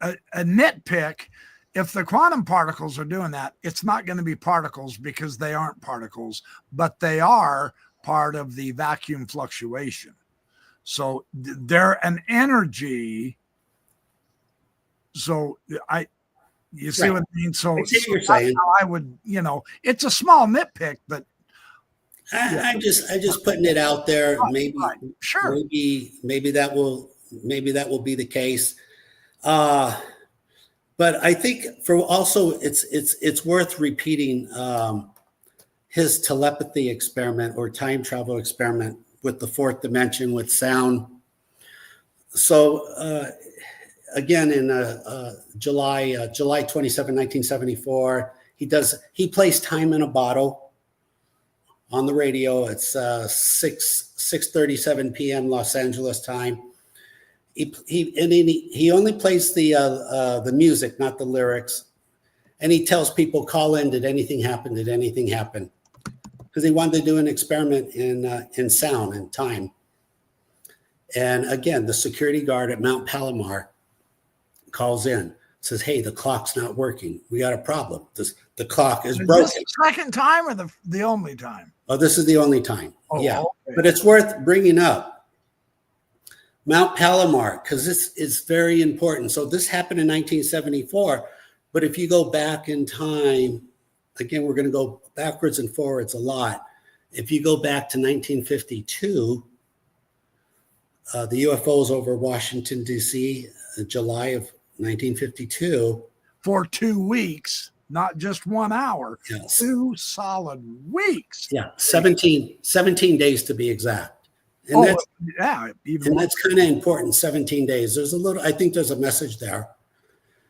a nitpick. If the quantum particles are doing that, it's not going to be particles because they aren't particles, but they are part of the vacuum fluctuation. So they're an energy. So you see what I mean? So, that's how I would, it's a small nitpick, but I'm just putting it out there. Maybe, sure. Maybe that will be the case. But I think it's worth repeating his telepathy experiment or time travel experiment with the fourth dimension with sound. So again, in July 27, 1974, he placed time in a bottle on the radio. It's 6:37 p.m. Los Angeles time. He only plays the music, not the lyrics, and he tells people, call in. Did anything happen? Did anything happen? Because he wanted to do an experiment in sound and time. And again, the security guard at Mount Palomar calls in, says, "Hey, the clock's not working. We got a problem. The clock is broken." Is this the second time or the only time? Oh, this is the only time. Oh, yeah, okay. But it's worth bringing up. Mount Palomar, because this is very important. So this happened in 1974, but if you go back in time, again, we're going to go backwards and forwards a lot. If you go back to 1952, the UFOs over Washington, D.C., July of 1952. For 2 weeks, not just 1 hour, Yes. 2 solid weeks. Yeah, 17 days to be exact. And that's kind of important, 17 days. I think there's a message there.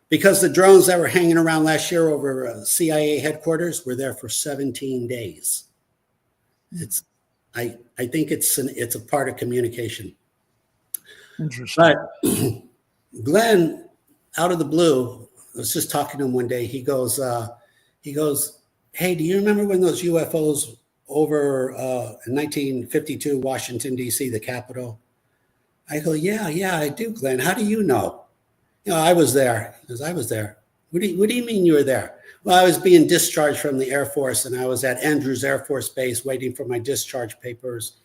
Because the drones that were hanging around last year over CIA headquarters were there for 17 days. I think it's a part of communication. Interesting. But Glenn, out of the blue, I was just talking to him one day. He goes, "Hey, do you remember when those UFOs over in 1952, Washington, D.C., the Capitol?" I go, yeah, I do, Glenn. How do you know? I was there. He goes, I was there. What do you mean you were there? Well, I was being discharged from the Air Force, and I was at Andrews Air Force Base waiting for my discharge papers,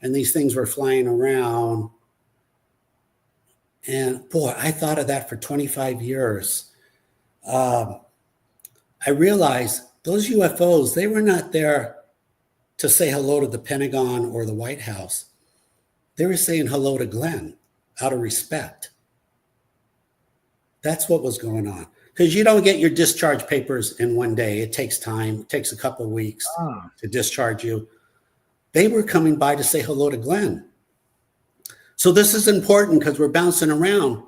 and these things were flying around. And boy, I thought of that for 25 years. I realized those UFOs, they were not there to say hello to the Pentagon or the White House. They were saying hello to Glenn out of respect. That's what was going on. Because you don't get your discharge papers in one day. It takes time. It takes a couple of weeks to discharge you. They were coming by to say hello to Glenn. So this is important because we're bouncing around.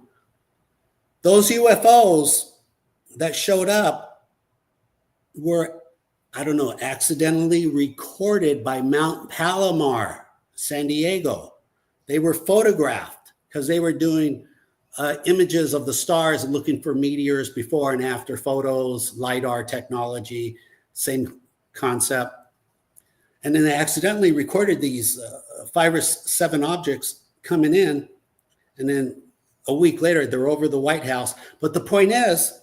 Those UFOs that showed up were, I don't know, accidentally recorded by Mount Palomar, San Diego. They were photographed because they were doing images of the stars, looking for meteors, before and after photos, LiDAR technology, same concept. And then they accidentally recorded these 5 or 7 objects coming in. And then a week later, they're over the White House. But the point is,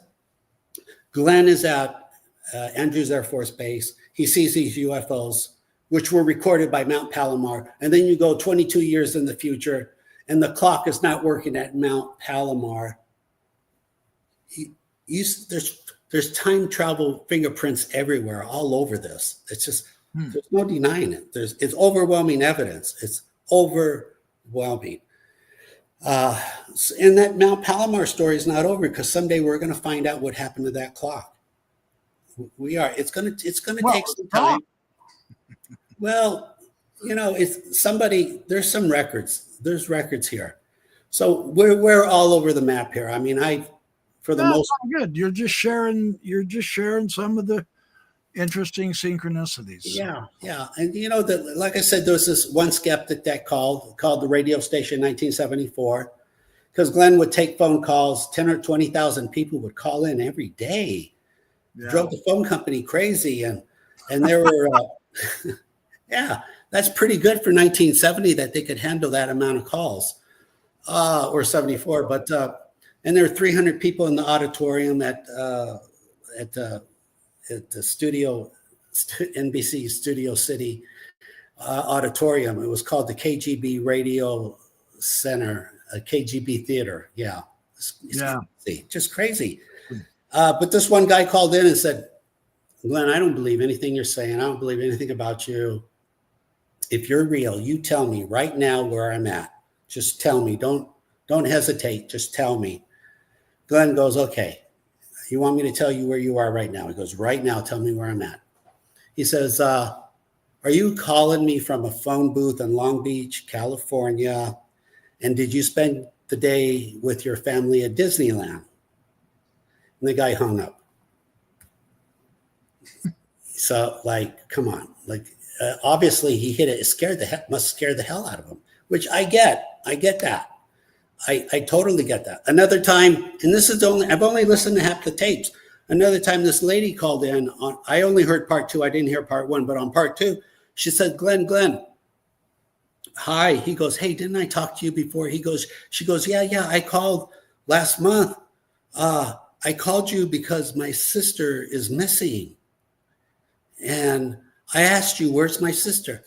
Glenn is at Andrews Air Force Base. He sees these UFOs, which were recorded by Mount Palomar. And then you go 22 years in the future, and the clock is not working at Mount Palomar. There's time travel fingerprints everywhere, all over this. It's just, there's no denying it. It's overwhelming evidence. It's overwhelming. And that Mount Palomar story is not over, because someday we're going to find out what happened to that clock. We are. It's going to take some time. Well, you know, it's somebody. There's some records. There's records here. So we're all over the map here. I mean, for the most good. You're just sharing some of the interesting synchronicities. Yeah. And you know, like I said, there was this one skeptic that called the radio station in 1974, because Glenn would take phone calls. 10 or 20,000 people would call in every day. Yeah. Drove the phone company crazy, and there were yeah, that's pretty good for 1970 that they could handle that amount of calls, or 74. But and there were 300 people in the auditorium at the studio, NBC Studio City auditorium. It was called the KGB Radio Center, a KGB theater. Yeah, it's crazy, just crazy. But this one guy called in and said, "Glenn, I don't believe anything you're saying. I don't believe anything about you. If you're real, you tell me right now where I'm at. Just tell me. Don't hesitate. Just tell me." Glenn goes, "Okay. You want me to tell you where you are right now?" He goes, "Right now, tell me where I'm at." He says, "Are you calling me from a phone booth in Long Beach, California? And did you spend the day with your family at Disneyland?" And the guy hung up. So, like, come on. Like, obviously he hit it. It must scare the hell out of him, which I get. I get that. I totally get that. Another time, and this is I've only listened to half the tapes. Another time this lady called in I only heard part 2. I didn't hear part 1, but on part 2, she said, Glenn, hi. He goes, "Hey, didn't I talk to you before?" She goes, yeah, I called last month. I called you because my sister is missing. And I asked you, "Where's my sister?"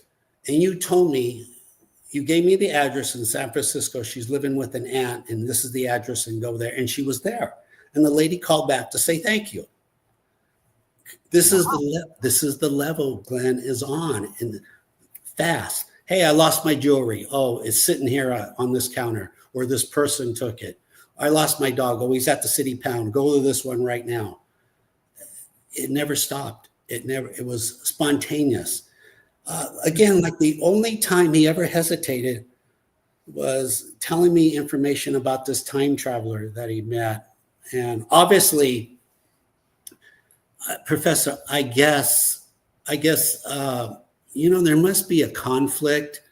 And you told me, you gave me the address in San Francisco. She's living with an aunt, and this is the address, and go there. And she was there. And the lady called back to say thank you. This is the level Glenn is on, and fast. "Hey, I lost my jewelry. Oh, it's sitting here on this counter," or "This person took it. I lost my dog. Oh, he's at the city pound. Go to this one right now." It never stopped. It was spontaneous. Again, like the only time he ever hesitated was telling me information about this time traveler that he met. And obviously, Professor, I guess, you know, there must be a conflict,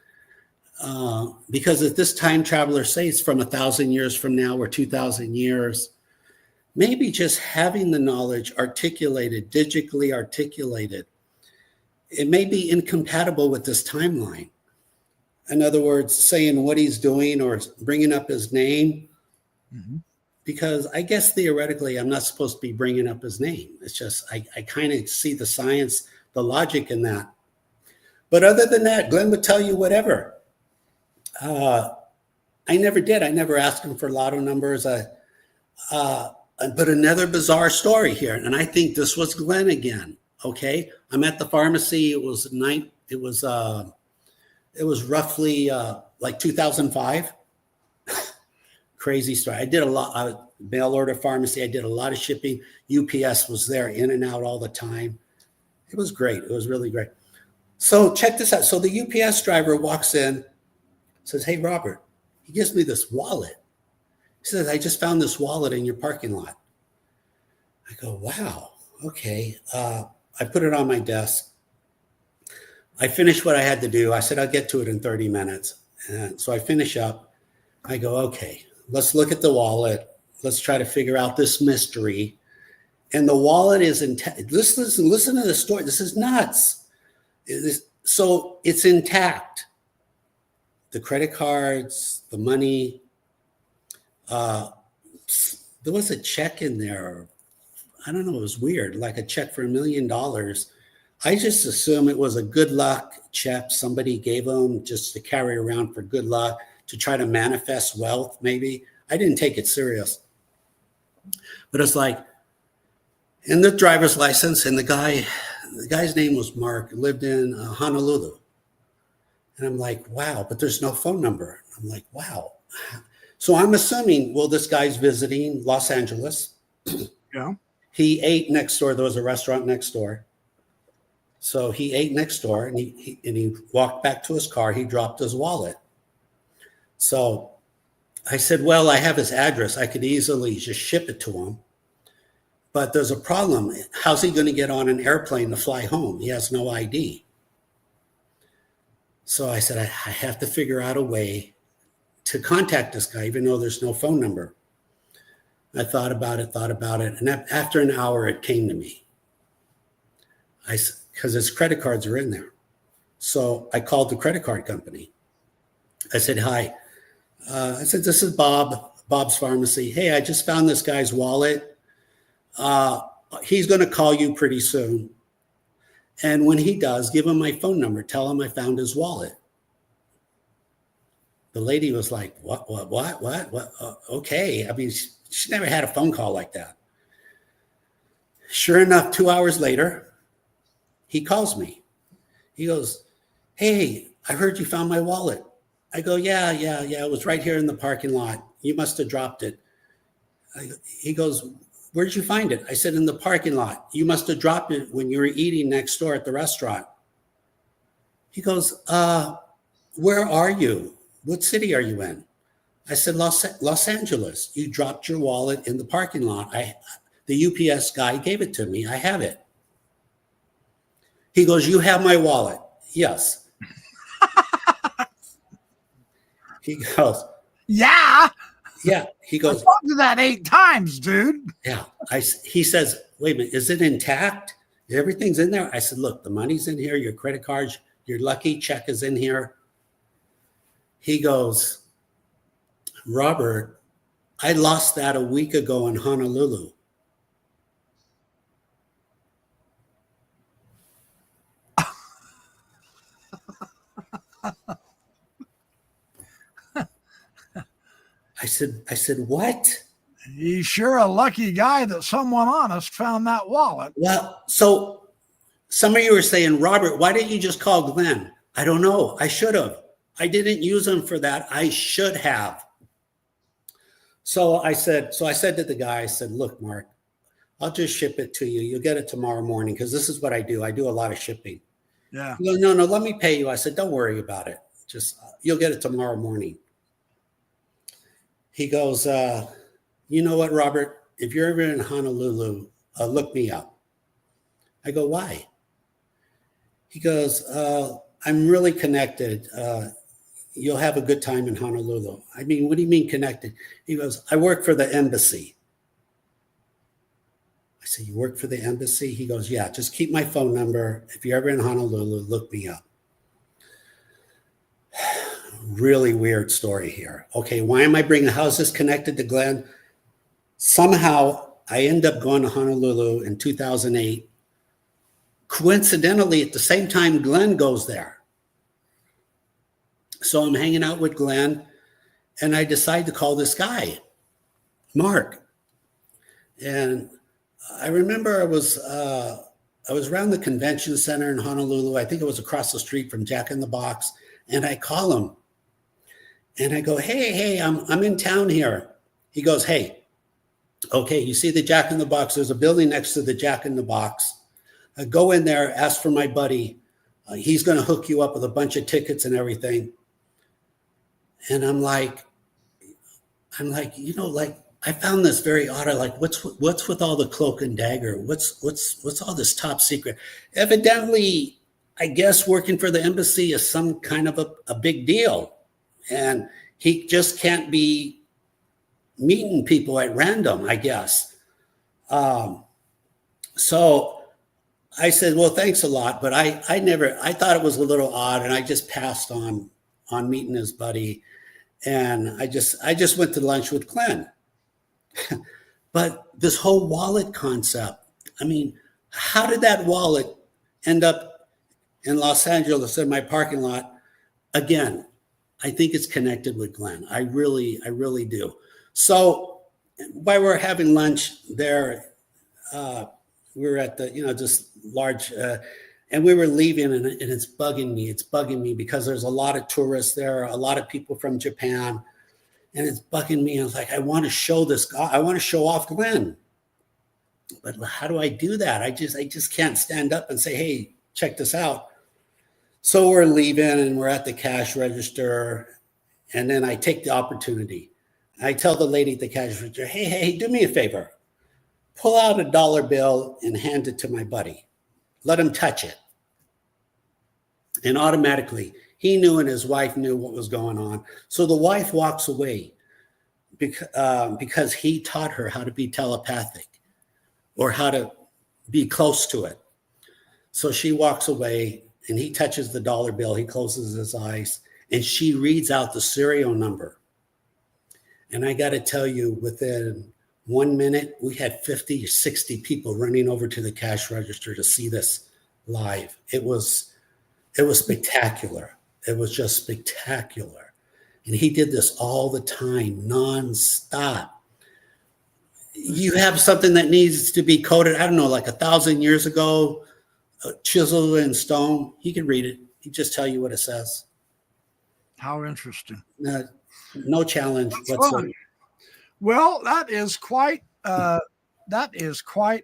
because if this time traveler, say it's from 1,000 years from now or 2,000 years, maybe just having the knowledge articulated, digitally articulated, it may be incompatible with this timeline. In other words, saying what he's doing or bringing up his name, because I guess theoretically I'm not supposed to be bringing up his name. It's just I kind of see the science, the logic in that. But other than that, Glenn would tell you whatever. I never did. I never asked him for lotto numbers. But another bizarre story here, and I think this was Glenn again. Okay, I'm at the pharmacy. It was roughly like 2005. Crazy story. I did a lot. Mail order pharmacy. I did a lot of shipping. UPS was there, in and out all the time. It was great. It was really great. So check this out. So the UPS driver walks in, says, "Hey, Robert." He gives me this wallet. He says, "I just found this wallet in your parking lot." I go, "Wow, okay." I put it on my desk. I finished what I had to do. I said, "I'll get to it in 30 minutes. And so I finish up. I go, "Okay, let's look at the wallet. Let's try to figure out this mystery. And the wallet is intact. Listen to the story. This is nuts. So it's intact. The credit cards, the money. There was a check in there. I don't know. It was weird, like a check for $1 million. I just assume it was a good luck check somebody gave them just to carry around for good luck, to try to manifest wealth, maybe. I didn't take it serious. But it's like, in the driver's license, and the guy's name was Mark, lived in Honolulu. And I'm like, wow, but there's no phone number. I'm like, wow. So I'm assuming, well, this guy's visiting Los Angeles. Yeah. He ate next door. There was a restaurant next door. So he ate next door, and he walked back to his car. He dropped his wallet. So I said, well, I have his address. I could easily just ship it to him. But there's a problem. How's he going to get on an airplane to fly home? He has no ID. So I said, I have to figure out a way to contact this guy, even though there's no phone number. I thought about it. And after an hour, it came to me. Because his credit cards are in there. So I called the credit card company. I said, hi. I said, this is Bob's Pharmacy. Hey, I just found this guy's wallet. He's going to call you pretty soon. And when he does, give him my phone number. Tell him I found his wallet. The lady was like, what? Okay. I mean, she never had a phone call like that. Sure enough, 2 hours later, he calls me. He goes, hey, I heard you found my wallet. I go, yeah. It was right here in the parking lot. You must have dropped it. He goes, where'd you find it? I said, in the parking lot. You must have dropped it when you were eating next door at the restaurant. He goes, where are you? What city are you in? I said, Los Angeles. You dropped your wallet in the parking lot. The UPS guy gave it to me. I have it. He goes, you have my wallet? Yes. He goes, yeah. He goes, I talked to that 8 times, dude. Yeah. He says, wait a minute, is it intact? Everything's in there? I said, look, the money's in here, your credit cards, your lucky check is in here. He goes, Robert, I lost that a week ago in Honolulu. I said, what? He's sure a lucky guy that someone honest found that wallet. Well, so some of you are saying, Robert, why didn't you just call Glenn? I don't know. I should have. I didn't use him for that. I should have. So I said to the guy, I said, look, Mark, I'll just ship it to you. You'll get it tomorrow morning, because this is what I do. I do a lot of shipping. Yeah. He goes, no, let me pay you. I said, don't worry about it. Just you'll get it tomorrow morning. He goes, you know what, Robert? If you're ever in Honolulu, look me up. I go, why? He goes, I'm really connected. You'll have a good time in Honolulu. I mean, what do you mean connected? He goes, I work for the embassy. I said, you work for the embassy? He goes, yeah, just keep my phone number. If you're ever in Honolulu, look me up. Really weird story here. Okay, why am I bringing, how is this connected to Glenn? Somehow I end up going to Honolulu in 2008. Coincidentally, at the same time Glenn goes there. So I'm hanging out with Glenn, and I decide to call this guy, Mark. And I remember I was around the convention center in Honolulu. I think it was across the street from Jack in the Box. And I call him. And I go, hey, I'm in town here. He goes, hey, okay, you see the Jack in the Box? There's a building next to the Jack in the Box. Go in there, ask for my buddy. He's going to hook you up with a bunch of tickets and everything. And I'm like, you know, like, I found this very odd. Like, what's with all the cloak and dagger? What's all this top secret? Evidently, I guess working for the embassy is some kind of a big deal. And he just can't be meeting people at random, I guess. So I said, well, thanks a lot. But I thought it was a little odd, and I just passed on meeting his buddy. And I just went to lunch with Glenn. But this whole wallet concept, I mean, how did that wallet end up in Los Angeles in my parking lot? Again, I think it's connected with Glenn. I really do. So while we're having lunch there, we were at the, this large, and we were leaving, and it's bugging me. It's bugging me because there's a lot of tourists there, a lot of people from Japan, and it's bugging me. I was like, I want to show this guy. I want to show off Glenn. But how do I do that? I just can't stand up and say, hey, check this out. So we're leaving, and we're at the cash register, and then I take the opportunity. I tell the lady at the cash register, hey, do me a favor. Pull out a dollar bill and hand it to my buddy. Let him touch it. And automatically, he knew and his wife knew what was going on. So the wife walks away because he taught her how to be telepathic or how to be close to it. So she walks away, and he touches the dollar bill. He closes his eyes, and she reads out the serial number. And I got to tell you, within 1 minute, we had 50 or 60 people running over to the cash register to see this live. It was spectacular. It was just spectacular. And he did this all the time, nonstop. You have something that needs to be coded, I don't know, like 1,000 years ago, chiseled in stone. He can read it. He just tell you what it says. How interesting. No challenge whatsoever. Well, that is quite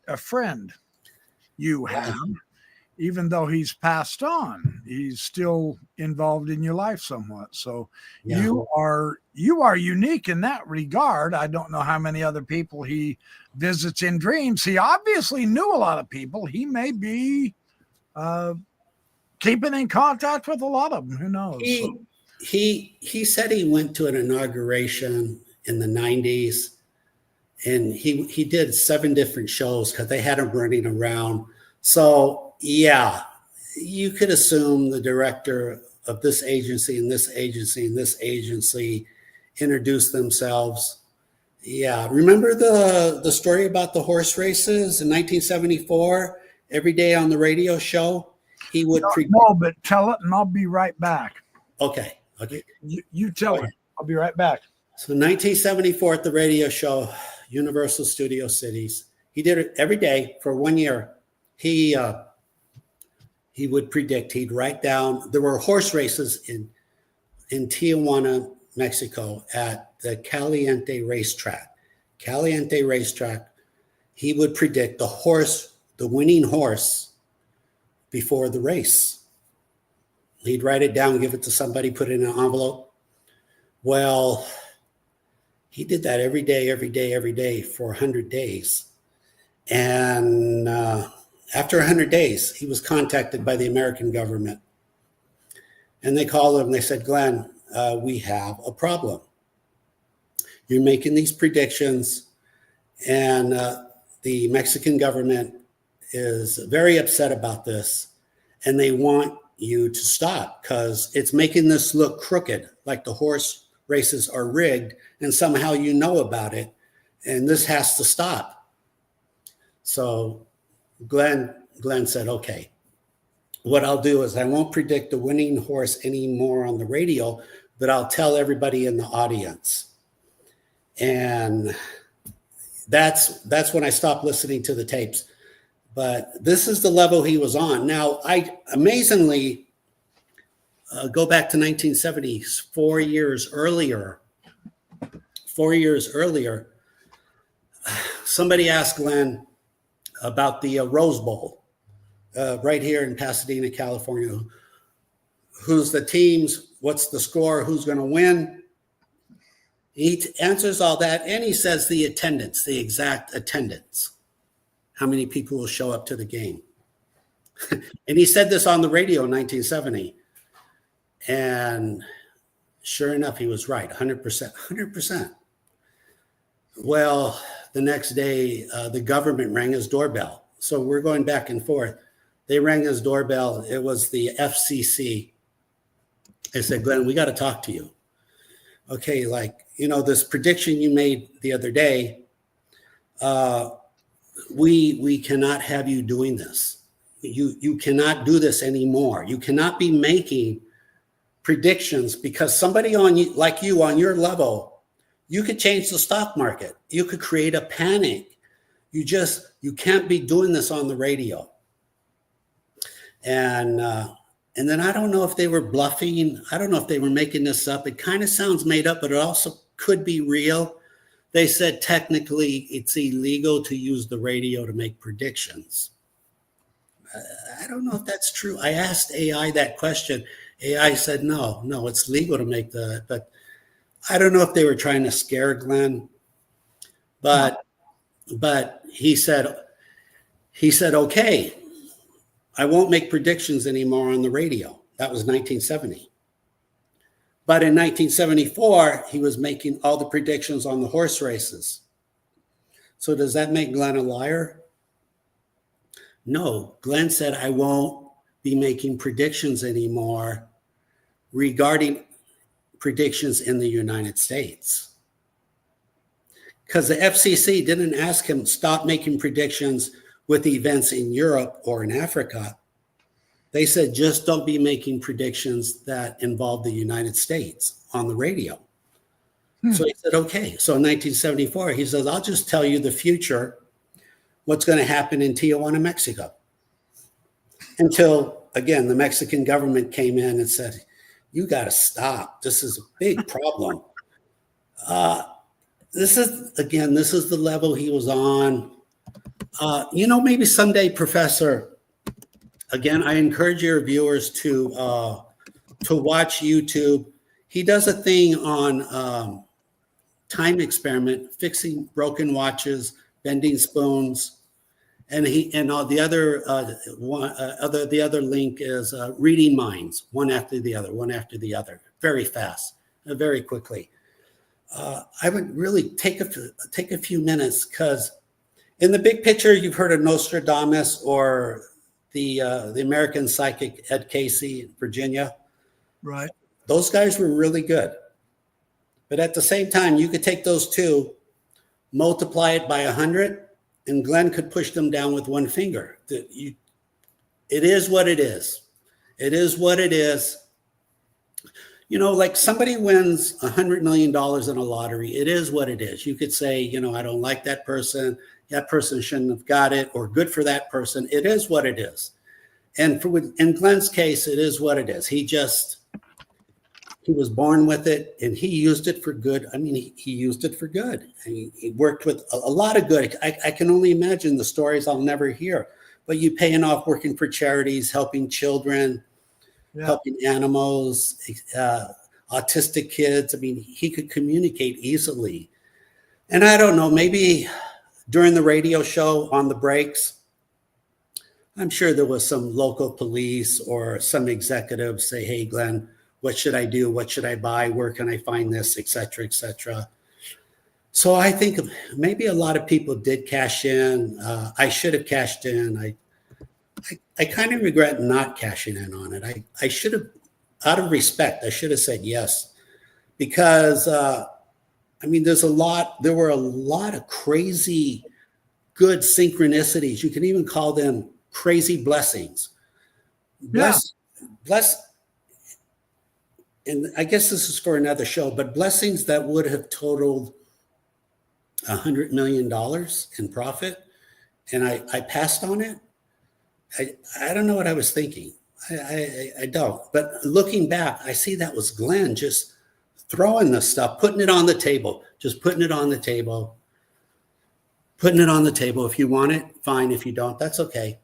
a friend you have. Even though he's passed on, he's still involved in your life somewhat. So yeah. You are unique in that regard. I don't know how many other people he visits in dreams. He obviously knew a lot of people. He may be keeping in contact with a lot of them. Who knows? He said he went to an inauguration in the 90s, and he did 7 different shows because they had him running around. So yeah, you could assume the director of this agency and this agency and this agency introduced themselves. Yeah, remember the story about the horse races in 1974? Every day on the radio show, he would no, but tell it, and I'll be right back. Okay. You tell it. I'll be right back. So 1974 at the radio show, Universal Studio Cities. He did it every day for 1 year. He would predict. He'd write down. There were horse races in Tijuana, Mexico, at the Caliente racetrack. Caliente racetrack. He would predict the winning horse, before the race. He'd write it down, give it to somebody, put it in an envelope. Well, he did that every day for 100 days, and after 100 days, he was contacted by the American government. And they called him and they said, Glenn, we have a problem. You're making these predictions, and the Mexican government is very upset about this, and they want you to stop because it's making this look crooked, like the horse races are rigged, and somehow you know about it, and this has to stop. So Glenn said, okay, what I'll do is I won't predict the winning horse anymore on the radio, but I'll tell everybody in the audience. And that's when I stopped listening to the tapes. But this is the level he was on. Now, I amazingly go back to 1970, 4 years earlier. 4 years earlier, somebody asked Glenn about the Rose Bowl right here in Pasadena, California. Who's the teams? What's the score? Who's going to win? He answers all that, and he says the attendance, the exact attendance. How many people will show up to the game? And he said this on the radio in 1970. And sure enough, he was right, 100%, 100%. Well, the next day, the government rang his doorbell. So we're going back and forth. They rang his doorbell. It was the FCC. They said, Glenn, we got to talk to you. Okay, like, this prediction you made the other day, we cannot have you doing this. You cannot do this anymore. You cannot be making predictions, because somebody like you on your level, you could change the stock market. You could create a panic. You can't be doing this on the radio. And then I don't know if they were bluffing. I don't know if they were making this up. It kind of sounds made up, but it also could be real. They said technically it's illegal to use the radio to make predictions. I don't know if that's true. I asked AI that question. AI said, no, it's legal to make but I don't know if they were trying to scare Glenn, but he said, okay, I won't make predictions anymore on the radio. That was 1970. But in 1974, he was making all the predictions on the horse races. So does that make Glenn a liar? No, Glenn said, I won't be making predictions anymore regarding predictions in the United States. Because the FCC didn't ask him stop making predictions with events in Europe or in Africa. They said, just don't be making predictions that involve the United States on the radio. So he said, okay. So in 1974, he says, I'll just tell you the future, what's going to happen in Tijuana, Mexico. Until, again, the Mexican government came in and said, you got to stop. This is a big problem. This is the level he was on. Maybe someday, Professor, again, I encourage your viewers to watch YouTube. He does a thing on time experiment, fixing broken watches, bending spoons, and the other link is reading minds, one after the other, very fast, very quickly. I would really take a few minutes, because in the big picture, you've heard of Nostradamus or the American psychic Ed Casey in Virginia. Right. Those guys were really good. But at the same time, you could take those two, multiply it by 100, and Glenn could push them down with one finger. It is what it is. It is what it is. Like somebody wins $100 million in a lottery. It is what it is. You could say, I don't like that person. That person shouldn't have got it, or good for that person. It is what it is. And in Glenn's case, it is what it is. He was born with it, and he used it for good. I mean, he used it for good. He worked with a lot of good. I can only imagine the stories I'll never hear. But you paying off, working for charities, helping children, helping animals, autistic kids. I mean, he could communicate easily. And I don't know, maybe during the radio show on the breaks, I'm sure there was some local police or some executives say, hey, Glenn, what should I do? What should I buy? Where can I find this, et cetera, et cetera. So I think maybe a lot of people did cash in. I should have cashed in. I kind of regret not cashing in on it. I should have, out of respect, I should have said yes. Because, there were a lot of crazy good synchronicities. You can even call them crazy blessings. And I guess this is for another show, but blessings that would have totaled $100 million in profit, and I passed on it. I don't know what I was thinking. I don't. But looking back, I see that was Glenn just throwing this stuff, putting it on the table, just putting it on the table, putting it on the table. If you want it, fine. If you don't, that's okay.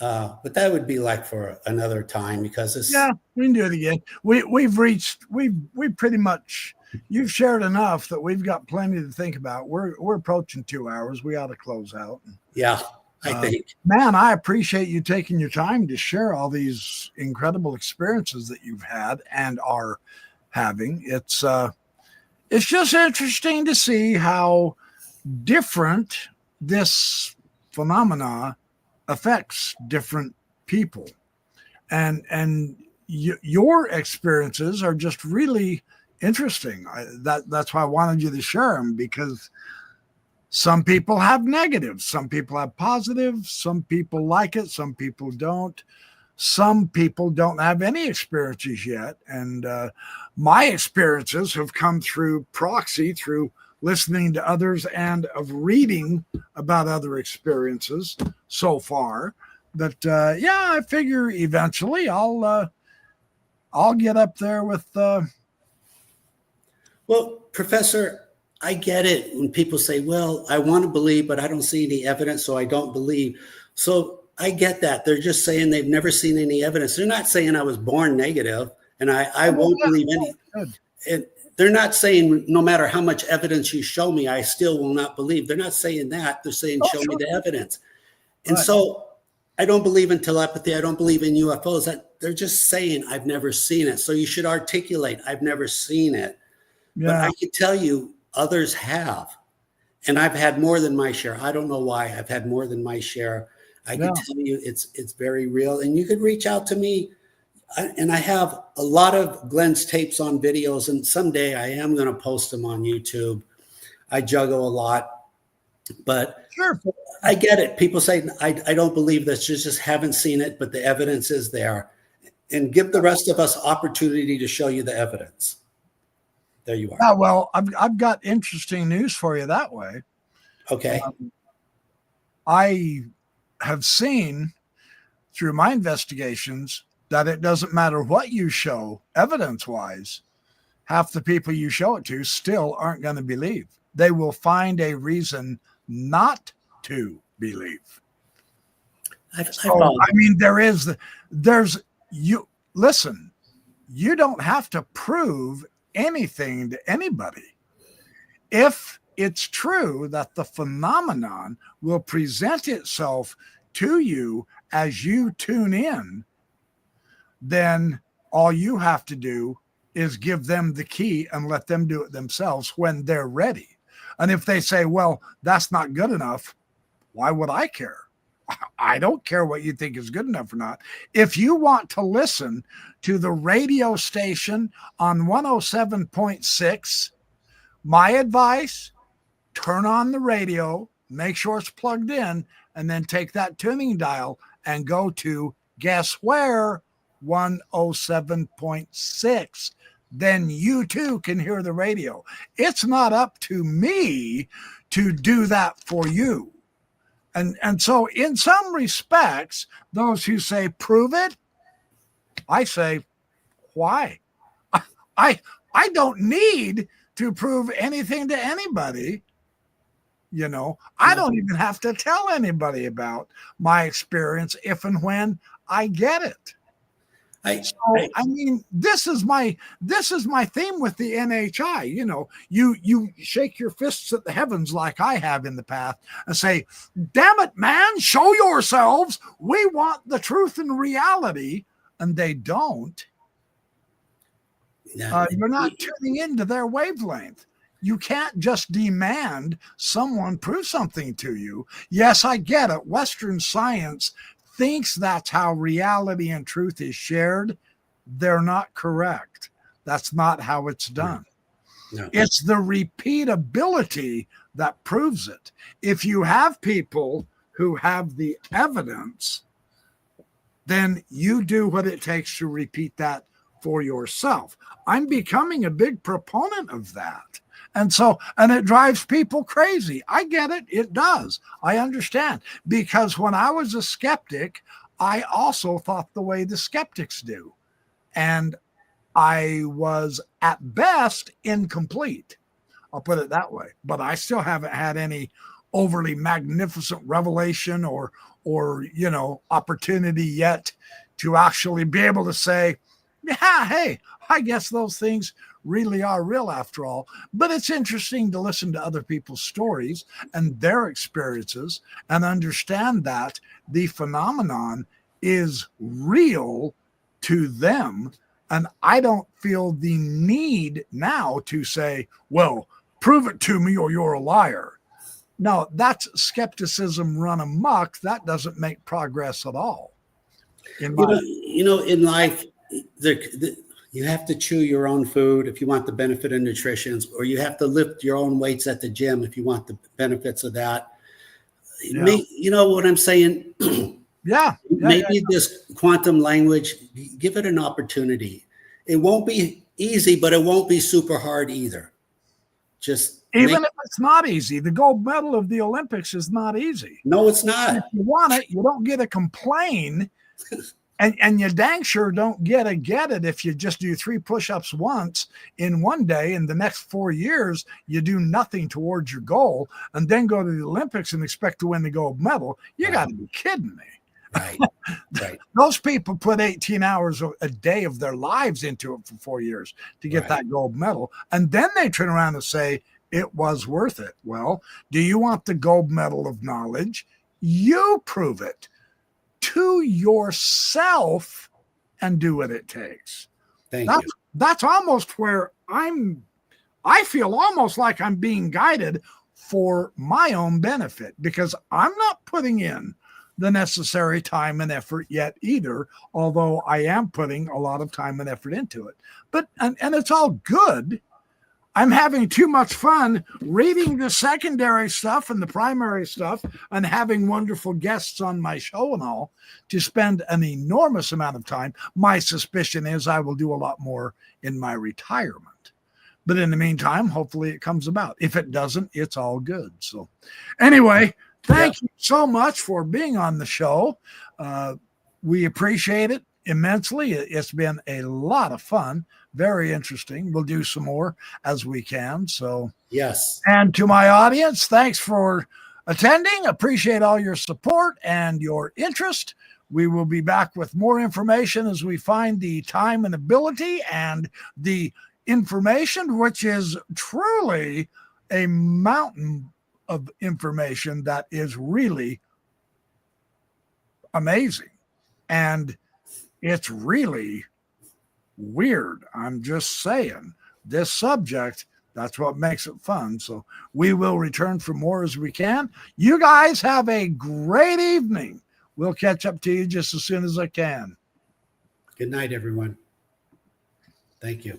But that would be like for another time, because it's we can do it again. We've pretty much, you've shared enough that we've got plenty to think about. We're approaching 2 hours. We ought to close out. Yeah, I think. Man, I appreciate you taking your time to share all these incredible experiences that you've had and are having. It's it's just interesting to see how different this phenomena affects different people. And your experiences are just really interesting. That's why I wanted you to share them, because some people have negatives, some people have positives, some people like it, some people don't. Some people don't have any experiences yet. And my experiences have come through proxy, through listening to others and of reading about other experiences so far. But yeah, I figure eventually I'll get up there with. Well, Professor, I get it when people say, "Well, I want to believe, but I don't see any evidence, so I don't believe." So I get that. They're just saying they've never seen any evidence. They're not saying I was born negative and I won't believe any. And they're not saying no matter how much evidence you show me, I still will not believe. They're not saying that. They're saying show me the evidence. And so I don't believe in telepathy. I don't believe in UFOs. They're just saying I've never seen it. So you should articulate I've never seen it. Yeah. But I can tell you others have. And I've had more than my share. I don't know why. I've had more than my share. I can tell you it's very real. And you could reach out to me. And I have a lot of Glenn's tapes on videos. And someday I am going to post them on YouTube. I juggle a lot. But sure, I get it. People say, I don't believe this. Just haven't seen it. But the evidence is there. And give the rest of us opportunity to show you the evidence. There you are. Yeah, well, I've got interesting news for you that way. Okay. I have seen through my investigations that it doesn't matter what you show evidence-wise, half the people you show it to still aren't going to believe. They will find a reason not to believe. I mean, listen, you don't have to prove anything to anybody. If it's true that the phenomenon will present itself to you as you tune in, then all you have to do is give them the key and let them do it themselves when they're ready. And if they say, well, that's not good enough, why would I care? I don't care what you think is good enough or not. If you want to listen to the radio station on 107.6, my advice, turn on the radio, make sure it's plugged in, and then take that tuning dial and go to, guess where? 107.6. Then you too can hear the radio. It's not up to me to do that for you. And so in some respects, those who say, prove it, I say, why? I don't need to prove anything to anybody. You know, I don't even have to tell anybody about my experience if and when I get it. I mean, this is my theme with the NHI. You know, you shake your fists at the heavens like I have in the past and say, damn it, man, show yourselves. We want the truth and reality. And they don't. You're not tuning into their wavelength. You can't just demand someone prove something to you. Yes, I get it. Western science thinks that's how reality and truth is shared. They're not correct. That's not how it's done. No. It's the repeatability that proves it. If you have people who have the evidence, then you do what it takes to repeat that for yourself. I'm becoming a big proponent of that. And it drives people crazy. I get it. It does. I understand. Because when I was a skeptic, I also thought the way the skeptics do. And I was at best incomplete. I'll put it that way. But I still haven't had any overly magnificent revelation or opportunity yet to actually be able to say, yeah, hey, I guess those things really are real after all. But it's interesting to listen to other people's stories and their experiences and understand that the phenomenon is real to them And I don't feel the need now to say, well, prove it to me or you're a liar. No, that's skepticism run amok. That doesn't make progress at all. In life, you have to chew your own food if you want the benefit of nutrition, or you have to lift your own weights at the gym if you want the benefits of that. Yeah. You know what I'm saying? Maybe this quantum language, give it an opportunity. It won't be easy, but it won't be super hard either. Even if it's not easy, the gold medal of the Olympics is not easy. No, it's not. If you want it, you don't get to complain. And you dang sure don't get it if you just do 3 push-ups once in one day, and the next 4 years you do nothing towards your goal, and then go to the Olympics and expect to win the gold medal. You got to be kidding me. Right. Right. Those people put 18 hours a day of their lives into it for 4 years to get that gold medal, and then they turn around and say it was worth it. Well, do you want the gold medal of knowledge? You prove it to yourself and do what it takes. Thank you. That's almost where I feel almost like I'm being guided for my own benefit, because I'm not putting in the necessary time and effort yet either, although I am putting a lot of time and effort into it. But and it's all good. I'm having too much fun reading the secondary stuff and the primary stuff and having wonderful guests on my show and all to spend an enormous amount of time. My suspicion is I will do a lot more in my retirement. But in the meantime, hopefully it comes about. If it doesn't, it's all good. So anyway, thank you so much for being on the show. We appreciate it immensely. It's been a lot of fun. Very interesting. We'll do some more as we can. So, yes. And to my audience, thanks for attending. Appreciate all your support and your interest. We will be back with more information as we find the time and ability and the information, which is truly a mountain of information that is really amazing. And it's really weird. I'm just saying, this subject, that's what makes it fun. So we will return for more as we can. You guys have a great evening. We'll catch up to you just as soon as I can. Good night, everyone. Thank you.